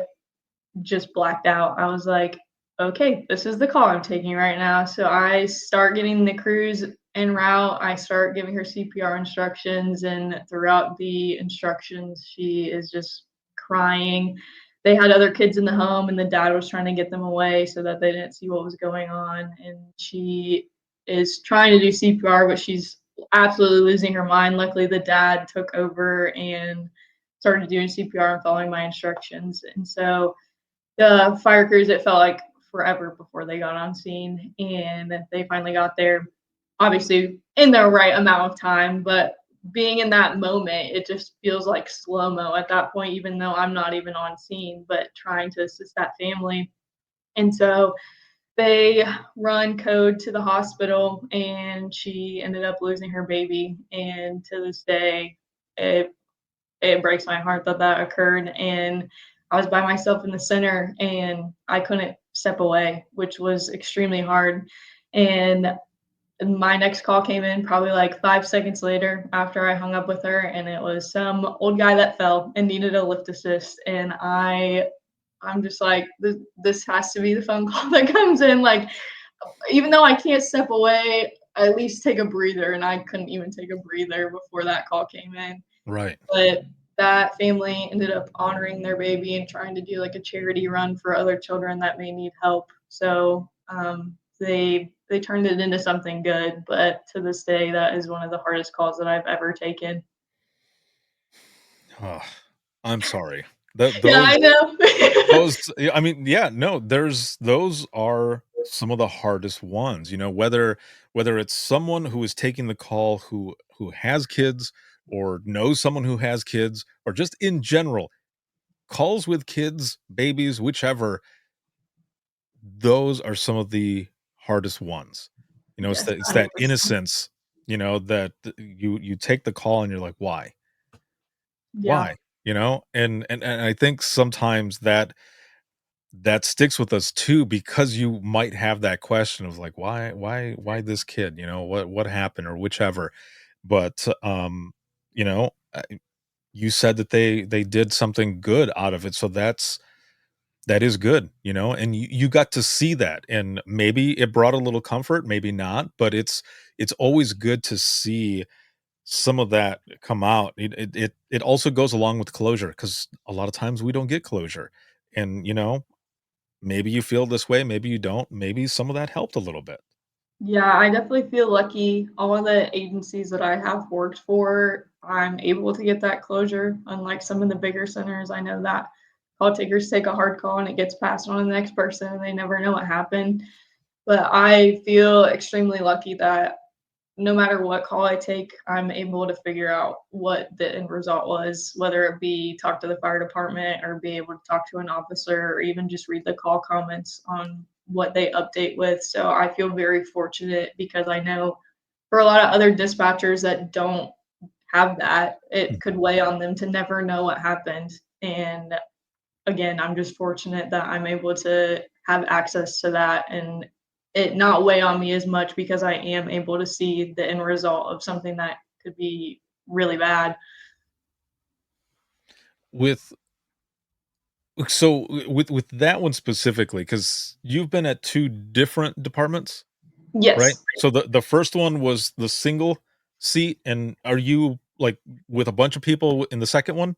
just blacked out. I was like, okay, this is the call I'm taking right now. So I start getting the crews en route. I start giving her CPR instructions, and throughout the instructions, she is just crying. They had other kids in the home, and the dad was trying to get them away so that they didn't see what was going on. And she is trying to do CPR, but she's absolutely losing her mind. Luckily, the dad took over and started doing CPR and following my instructions. And so the fire crews, it felt like forever before they got on scene, and they finally got there, obviously in the right amount of time. But being in that moment, it just feels like slow mo at that point, even though I'm not even on scene, but trying to assist that family. And so they run code to the hospital, and she ended up losing her baby. And to this day, it it breaks my heart that that occurred. And I was by myself in the center and I couldn't step away, which was extremely hard. And my next call came in probably like 5 seconds later after I hung up with her, and it was some old guy that fell and needed a lift assist. And I'm just like, this has to be the phone call that comes in. Like, even though I can't step away, at least take a breather. And I couldn't even take a breather before that call came in. Right. But that family ended up honoring their baby and trying to do like a charity run for other children that may need help. So they turned it into something good. But to this day, that is one of the hardest calls that I've ever taken. Oh, I'm sorry. That Yeah, I know. those yeah, I mean, yeah, no, those are some of the hardest ones, whether it's someone who is taking the call who has kids or knows someone who has kids or just in general, calls with kids, babies, whichever, those are some of the hardest ones. Yes, It's that 100%. innocence, that you take the call and you're like, "Why? Yeah. Why?" And I think sometimes that sticks with us too because you might have that question of like, why this kid? What happened or whichever. But you said that they did something good out of it, so that is good, and you got to see that, and maybe it brought a little comfort, maybe not, but it's always good to see some of that come out. It also goes along with closure because a lot of times we don't get closure, and maybe you feel this way, maybe you don't, maybe some of that helped a little bit. Yeah, I definitely feel lucky. All of the agencies that I have worked for, I'm able to get that closure. Unlike some of the bigger centers, I know that call takers take a hard call and it gets passed on to the next person and they never know what happened. But I feel extremely lucky that no matter what call I take, I'm able to figure out what the end result was, whether it be talk to the fire department or be able to talk to an officer or even just read the call comments on what they update with. So I feel very fortunate because I know for a lot of other dispatchers that don't have that, it could weigh on them to never know what happened. And again, I'm just fortunate that I'm able to have access to that and it not weigh on me as much because I am able to see the end result of something that could be really bad. With with that one specifically, because you've been at two different departments, right? Yes. So the first one was the single seat, and are you like with a bunch of people in the second one?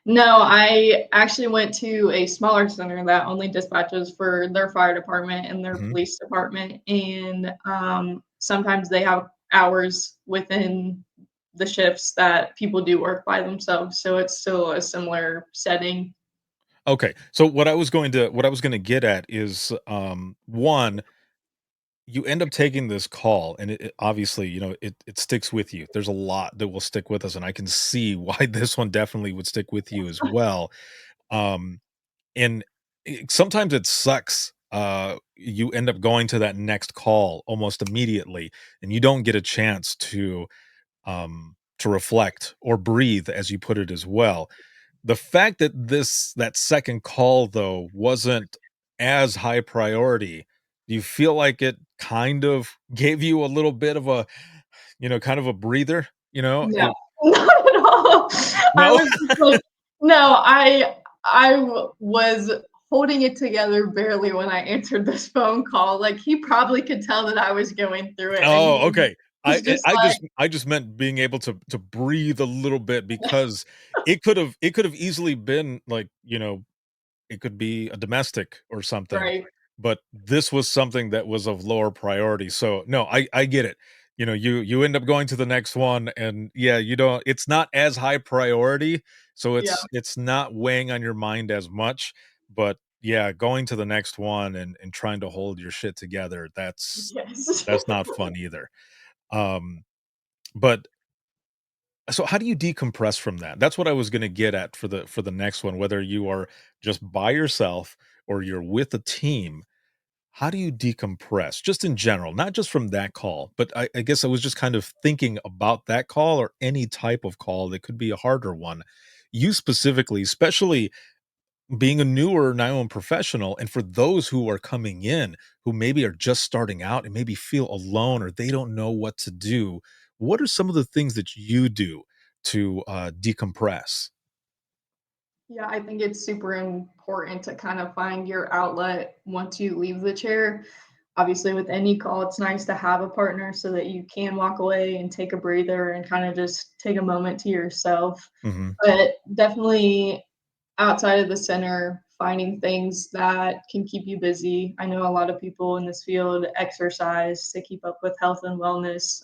No, I actually went to a smaller center that only dispatches for their fire department and their Mhm. police department. And sometimes they have hours within the shifts that people do work by themselves. So it's still a similar setting. Okay. So what I was going to get at is one, you end up taking this call, and it obviously, it sticks with you. There's a lot that will stick with us, and I can see why this one definitely would stick with you as well. Um, and sometimes it sucks. You end up going to that next call almost immediately, and you don't get a chance to reflect or breathe, as you put it as well. The fact that that second call though wasn't as high priority, do you feel like it kind of gave you a little bit of a, kind of a breather? No, not at all. I No? was just like, no, was holding it together barely when I answered this phone call. Like he probably could tell that I was going through it, and Oh, okay. was I just I like, I just meant being able to breathe a little bit, because it could have easily been like, it could be a domestic or something, right, but this was something that was of lower priority. So, no, I get it. You end up going to the next one, and yeah, you don't it's not as high priority, so yeah, it's not weighing on your mind as much, but yeah, going to the next one and trying to hold your shit together, yes. that's not fun either. Um, but so how do you decompress from that? That's what I was gonna get at for the next one, whether you are just by yourself or you're with a team. How do you decompress? Just in general, not just from that call, but I guess I was just kind of thinking about that call or any type of call that could be a harder one. You specifically, especially being a newer 911 professional, and for those who are coming in who maybe are just starting out and maybe feel alone or they don't know what to do, what are some of the things that you do to decompress? Yeah, I think it's super important to kind of find your outlet once you leave the chair. Obviously, with any call, it's nice to have a partner so that you can walk away and take a breather and kind of just take a moment to yourself. Hmm. But definitely outside of the center, finding things that can keep you busy. I know a lot of people in this field exercise to keep up with health and wellness.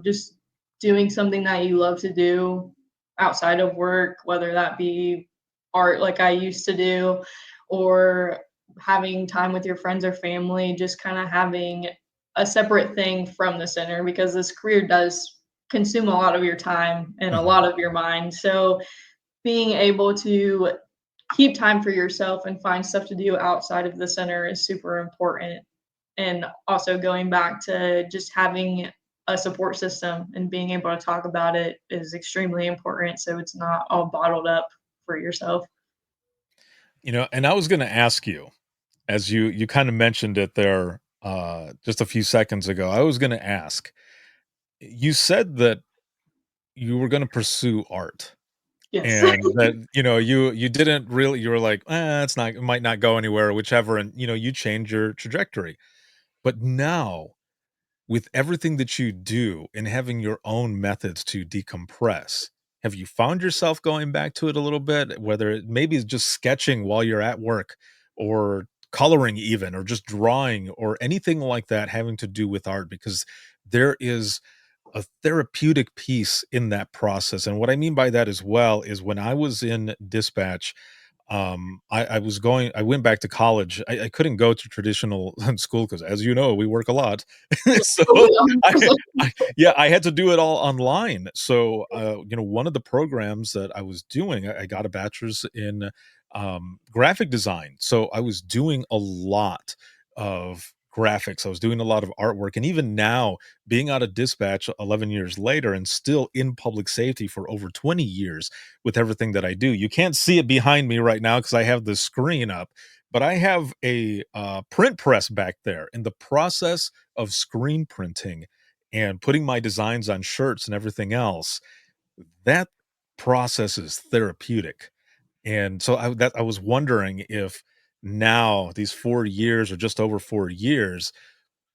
Just doing something that you love to do outside of work, whether that be art like I used to do, or having time with your friends or family, just kind of having a separate thing from the center because this career does consume a lot of your time and a Hmm. lot of your mind. So being able to keep time for yourself and find stuff to do outside of the center is super important. And also going back to just having a support system and being able to talk about it is extremely important so it's not all bottled up for yourself. And I was going to ask you, as you kind of mentioned it there just a few seconds ago, I was going to ask. You said that you were going to pursue art, Yes. and that you didn't really, you were like, it's not, it might not go anywhere or whichever, and you change your trajectory. But now, with everything that you do and having your own methods to decompress, have you found yourself going back to it a little bit, whether it maybe is just sketching while you're at work, or coloring even, or just drawing, or anything like that having to do with art? Because there is a therapeutic piece in that process. And what I mean by that as well is, when I was in dispatch, I went back to college. I couldn't go to traditional school because, as you know, we work a lot. So I, yeah, I had to do it all online. So, one of the programs that I was doing, I got a bachelor's in graphic design. So I was doing a lot of graphics. I was doing a lot of artwork. And even now, being out of dispatch 11 years later and still in public safety for over 20 years with everything that I do, you can't see it behind me right now because I have the screen up, but I have a print press back there. In the process of screen printing and putting my designs on shirts and everything else, that process is therapeutic. And so I was wondering if now, these 4 years or just over 4 years,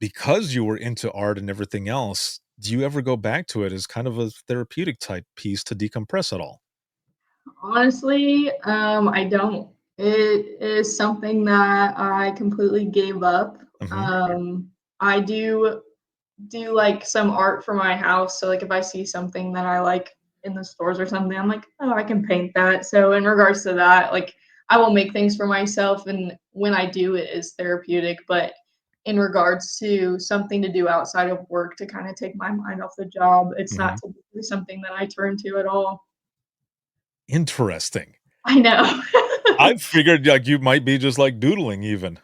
because you were into art and everything else, do you ever go back to it as kind of a therapeutic type piece to decompress at all? Honestly, I don't. It is something that I completely gave up. Mhm. I do like some art for my house. So like if I see something that I like in the stores or something, I'm like, oh, I can paint that. So in regards to that, like I will make things for myself, and when I do, it is therapeutic. But in regards to something to do outside of work to kind of take my mind off the job. It's not Mhm. typically something that I turn to at all. Interesting. I know. I figured like you might be just like doodling even.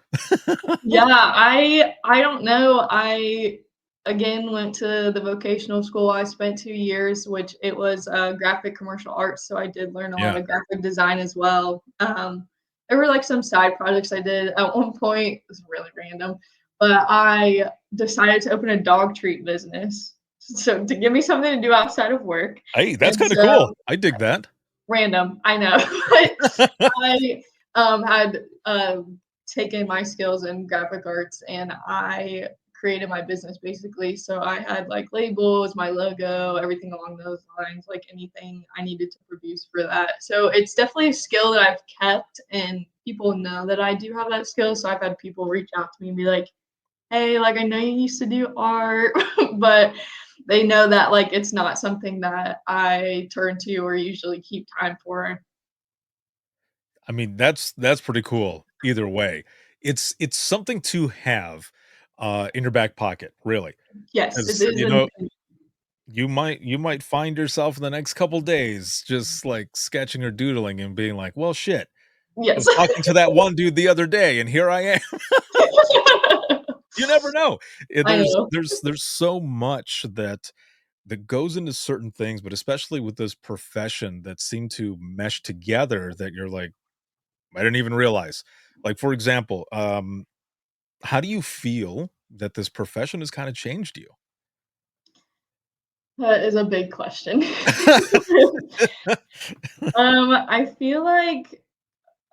Yeah, I don't know. I again went to the vocational school. I spent 2 years, which it was graphic commercial arts, so I did learn a lot Yeah. of graphic design as well. There were like some side projects I did at one point. It was really random, but I decided to open a dog treat business. So to give me something to do outside of work. Hey, that's And kinda so cool. I dig that. random, I know. But I had taken my skills in graphic arts and I created my business basically. So I had like labels, my logo, everything along those lines, like anything I needed to produce for that. So it's definitely a skill that I've kept and people know that I do have that skill. So I've had people reach out to me and be like, hey, like I know you used to do art, but they know that like it's not something that I turn to or usually keep time for. I mean, that's pretty cool either way. It's something to have, in your back pocket, really, Yes, it because is an you might find yourself in the next couple days just, like, sketching or doodling and being like, "Well, shit. I yes. was talking to that one dude the other day, and here I am." You never know. I There's know. there's so much that goes into certain things, but especially with this profession that seem to mesh together that you're like, "I didn't even realize." Like, for example, how do you feel that this profession has kinda changed you? That is a big question. I feel like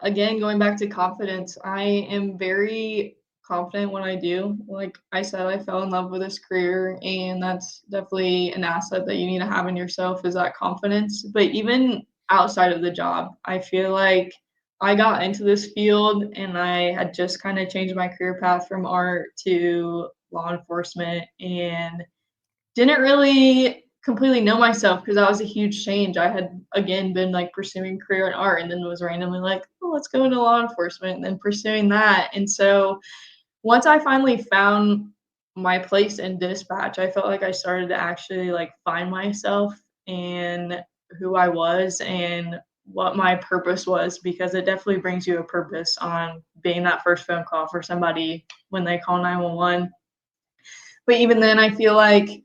again, going back to confidence, I am very confident when I do. Like I said, I fell in love with this career, and that's definitely an asset that you need to have in yourself is that confidence. But even outside of the job, I feel like I got into this field and I had just kind of changed my career path from art to law enforcement and didn't really completely know myself because that was a huge change. I had again been like pursuing career in art and then was randomly like, oh, let's go into law enforcement and then pursuing that. And so once I finally found my place in dispatch, I felt like I started to actually like find myself and who I was and what my purpose was because it definitely brings you a purpose on being that first phone call for somebody when they call 911. But even then I feel like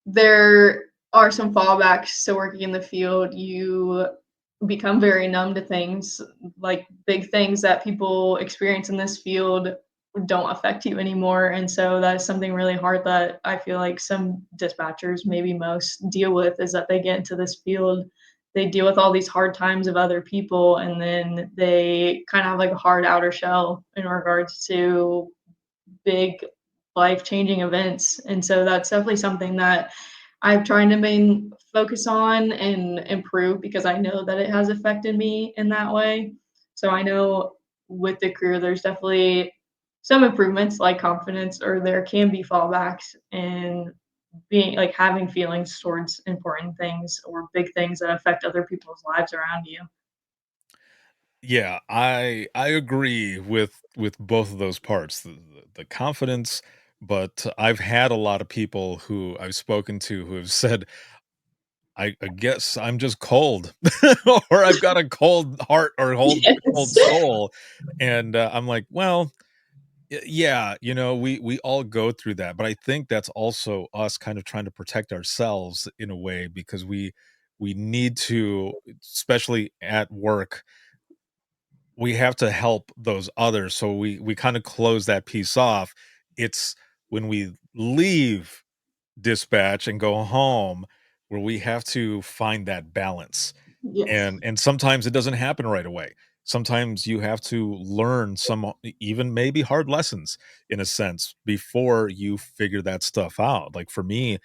there are some fallbacks to working in the field. You become very numb to things, like big things that people experience in this field don't affect you anymore. And so that's something really hard that I feel like some dispatchers, maybe most, deal with is that they get into this field, they deal with all these hard times of other people, and then they kind of have like a hard outer shell in regards to big life changing events. And so that's definitely something that I'm trying to main focus on and improve because I know that it has affected me in that way. So I know with the career, there's definitely some improvements like confidence, or there can be fallbacks and being like having feelings towards important things or big things that affect other people's lives around you. Yeah, I agree with both of those parts, the confidence, but I've had a lot of people who I've spoken to who have said, I guess I'm just cold, or I've got a cold heart or cold Yes. soul," and, I'm like, "Well, yeah, we all go through that, but I think that's also us kind of trying to protect ourselves in a way because we need to, especially at work, we have to help those others, so we kinda close that piece off. It's when we leave dispatch and go home where we have to find that balance, Yes. and sometimes it doesn't happen right away. Sometimes you have to learn some even maybe hard lessons in a sense before you figure that stuff out. Like, for me,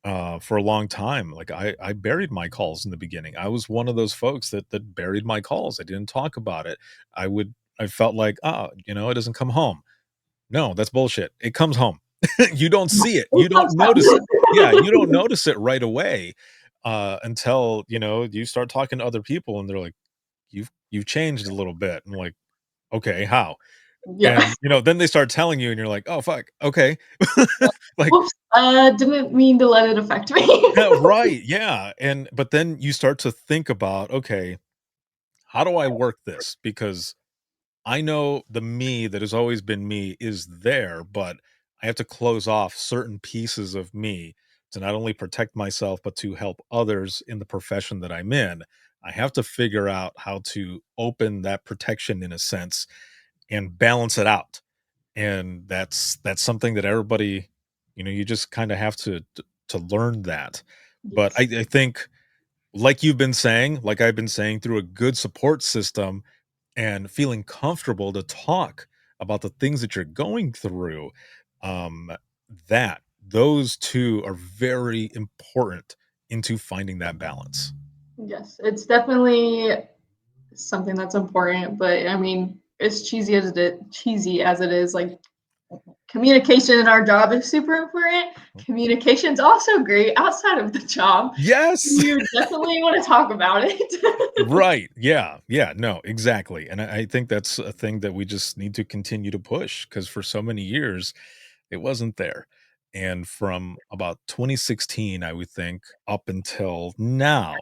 for a long time, like, I buried my calls in the beginning. I was one of those folks that buried my calls. I didn't talk about it. I felt like, "Oh, it doesn't come home." No, that's bullshit. It comes home. You don't see it. You It don't comes notice it. Yeah, you don't out. notice it right away, until, you start talking to other people and they're like, "You've changed a little bit." I'm like, "Okay, how?" Yeah. And, then they start telling you and you're like, "Oh, fuck. Okay." Like, Whoops, didn't mean to let it affect me. yeah, right. Yeah. But then you start to think about, okay, how do I work this? Because I know the me that has always been me is there, but I have to close off certain pieces of me to not only protect myself, but to help others in the profession that I'm in. I have to figure out how to open that protection in a sense and balance it out. And that's something that everybody, you just kind of have to learn that. But I, Yes. I think, like you've been saying, like I've been saying, through a good support system and feeling comfortable to talk about the things that you're going through, um, that those two are very important into finding that balance. Yes, it's definitely something that's important, but I mean, as cheesy as it is, like communication in our job is super important. Communication's also great outside of the job. Yes. You definitely want to talk about it. Right. Yeah. Yeah. No, exactly. And I think that's a thing that we just need to continue to push because for so many years it wasn't there. And from about 2016, I would think, up until now,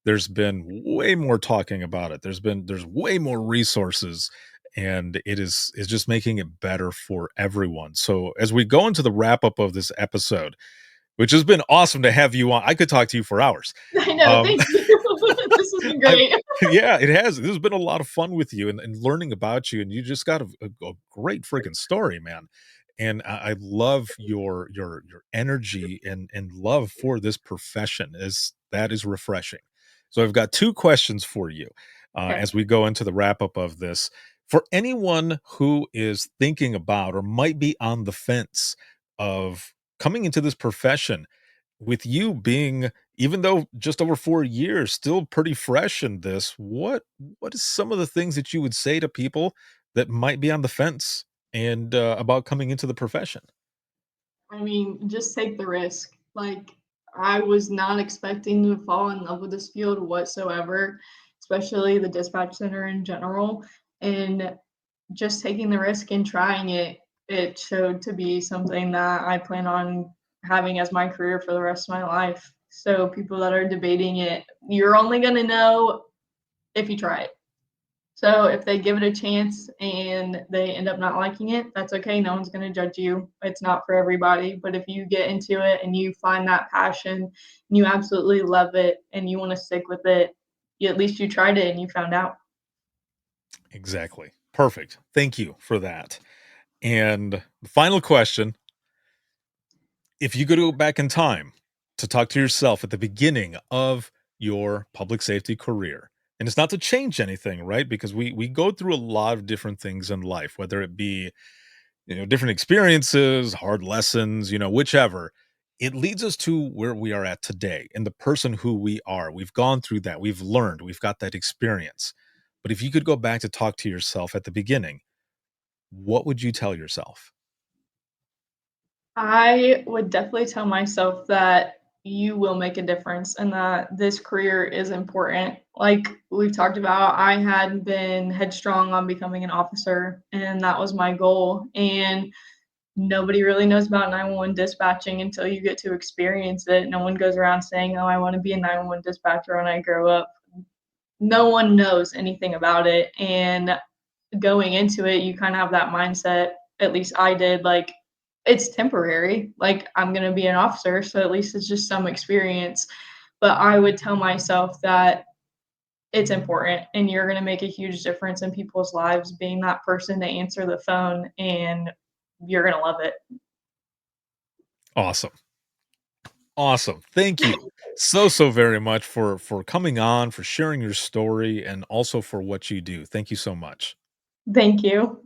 there's been way more talking about it. There's way more resources, and it's just making it better for everyone. So as we go into the wrap up of this episode, which has been awesome to have you on. I could talk to you for hours. I know. Um, Thank you. This has been I great. yeah, it has. This has been a lot of fun with you and learning about you, and you just got a great freaking story, man. And I love your energy and love for this profession. Is that is refreshing. So I've got two questions for you Okay. as we go into the wrap up of this. For anyone who is thinking about or might be on the fence of coming into this profession, with you being, even though just over 4 years, still pretty fresh in this, what is some of the things that you would say to people that might be on the fence and, about coming into the profession? I mean, just take the risk. Like, I was not expecting to fall in love with this field whatsoever, especially the dispatch center in general. And just taking the risk and trying it, it showed to be something that I plan on having as my career for the rest of my life. So, people that are debating it, you're only going to know if you try it. So if they give it a chance and they end up not liking it, that's okay. No one's going to judge you. It's not for everybody. But if you get into it and you find that passion and you absolutely love it and you want to stick with it, at least you tried it and you found out. Exactly. Perfect. Thank you for that. And the final question, if you could go back in time to talk to yourself at the beginning of your public safety career, and it's not to change anything, right? Because we go through a lot of different things in life, whether it be, different experiences, hard lessons, whichever. It leads us to where we are at today and the person who we are. We've gone through that. We've learned. We've got that experience. But if you could go back to talk to yourself at the beginning, what would you tell yourself? I would definitely tell myself that you will make a difference and that this career is important. Like we've talked about, I had been headstrong on becoming an officer, and that was my goal. And nobody really knows about 911 dispatching until you get to experience it. No one goes around saying, "Oh, I want to be a 911 dispatcher when I grow up." No one knows anything about it. And going into it, you kind of have that mindset, at least I did, like, it's temporary. Like, I'm going to be an officer, so at least it's just some experience. But I would tell myself that it's important and you're going to make a huge difference in people's lives being that person to answer the phone, and you're going to love it. Awesome. Awesome. Thank you so very much for coming on, for sharing your story, and also for what you do. Thank you so much. Thank you.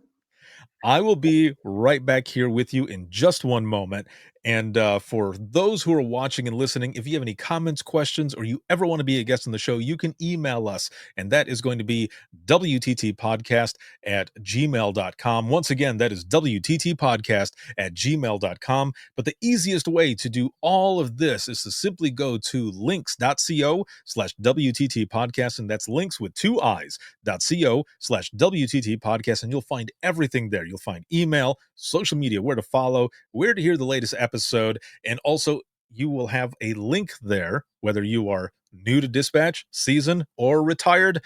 I will be right back here with you in just one moment. And for those who are watching and listening, if you have any comments, questions, or you ever want to be a guest on the show, you can email us. And that is going to be wttpodcast@gmail.com. Once again, that is wttpodcast@gmail.com. But the easiest way to do all of this is to simply go to links.co/WTT podcast. And that's links with 2 i's.co/WTT podcast. And you'll find everything there. You'll find email, social media, where to follow, where to hear the latest episode. And also, you will have a link there, whether you are new to dispatch, seasoned, or retired.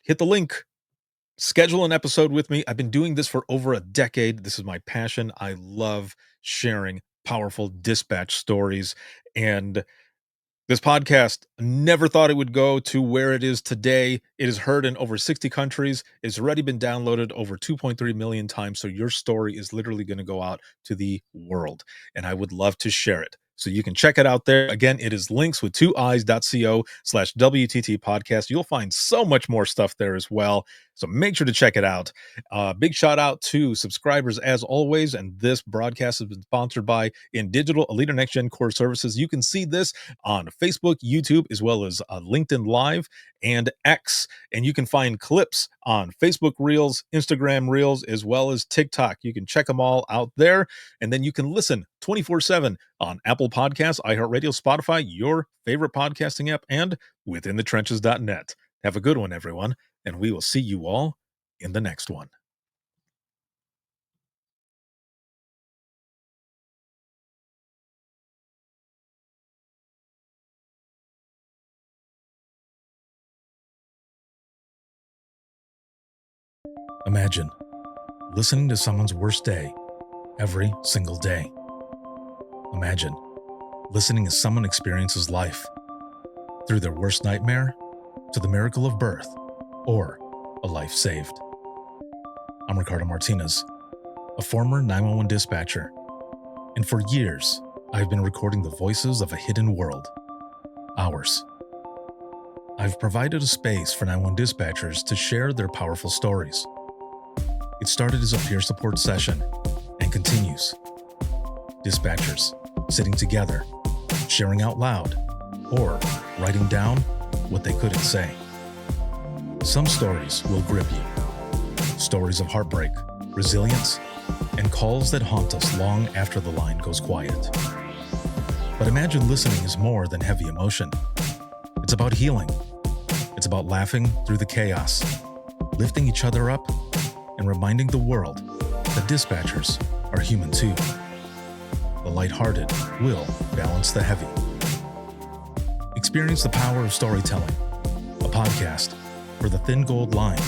Hit the link. Schedule an episode with me. I've been doing this for over a decade. This is my passion. I love sharing powerful dispatch stories. And this podcast, never thought it would go to where it is today. It is heard in over 60 countries. It's already been downloaded over 2.3 million times. So your story is literally going to go out to the world. And I would love to share it. So you can check it out there. Again, it is links with 2 i's.co/WTT podcast. You'll find so much more stuff there as well. So make sure to check it out. Big shout out to subscribers as always. And this broadcast has been sponsored by InDigital, a leader next gen core services. You can see this on Facebook, YouTube, as well as LinkedIn Live and X. And you can find clips on Facebook Reels, Instagram Reels, as well as TikTok. You can check them all out there. And then you can listen 24/7 on Apple Podcasts, iHeartRadio, Spotify, your favorite podcasting app, and withinthetrenches.net. Have a good one, everyone, and we will see you all in the next one. Imagine listening to someone's worst day every single day. Imagine listening as someone experiences life through their worst nightmare to the miracle of birth or a life saved. I'm Ricardo Martinez, a former 911 dispatcher, and for years, I've been recording the voices of a hidden world, ours. I've provided a space for 911 dispatchers to share their powerful stories. It started as a peer support session and continues. Dispatchers sitting together, sharing out loud, or writing down what they couldn't say. Some stories will grip you. Stories of heartbreak, resilience, and calls that haunt us long after the line goes quiet. But imagine listening is more than heavy emotion. It's about healing. It's about laughing through the chaos, lifting each other up, and reminding the world that dispatchers are human too. The lighthearted will balance the heavy. Experience the power of storytelling, a podcast for the thin gold line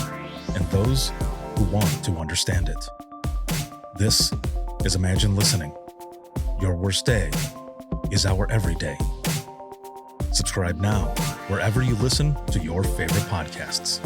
and those who want to understand it. This is Imagine Listening. Your worst day is our everyday. Subscribe now wherever you listen to your favorite podcasts.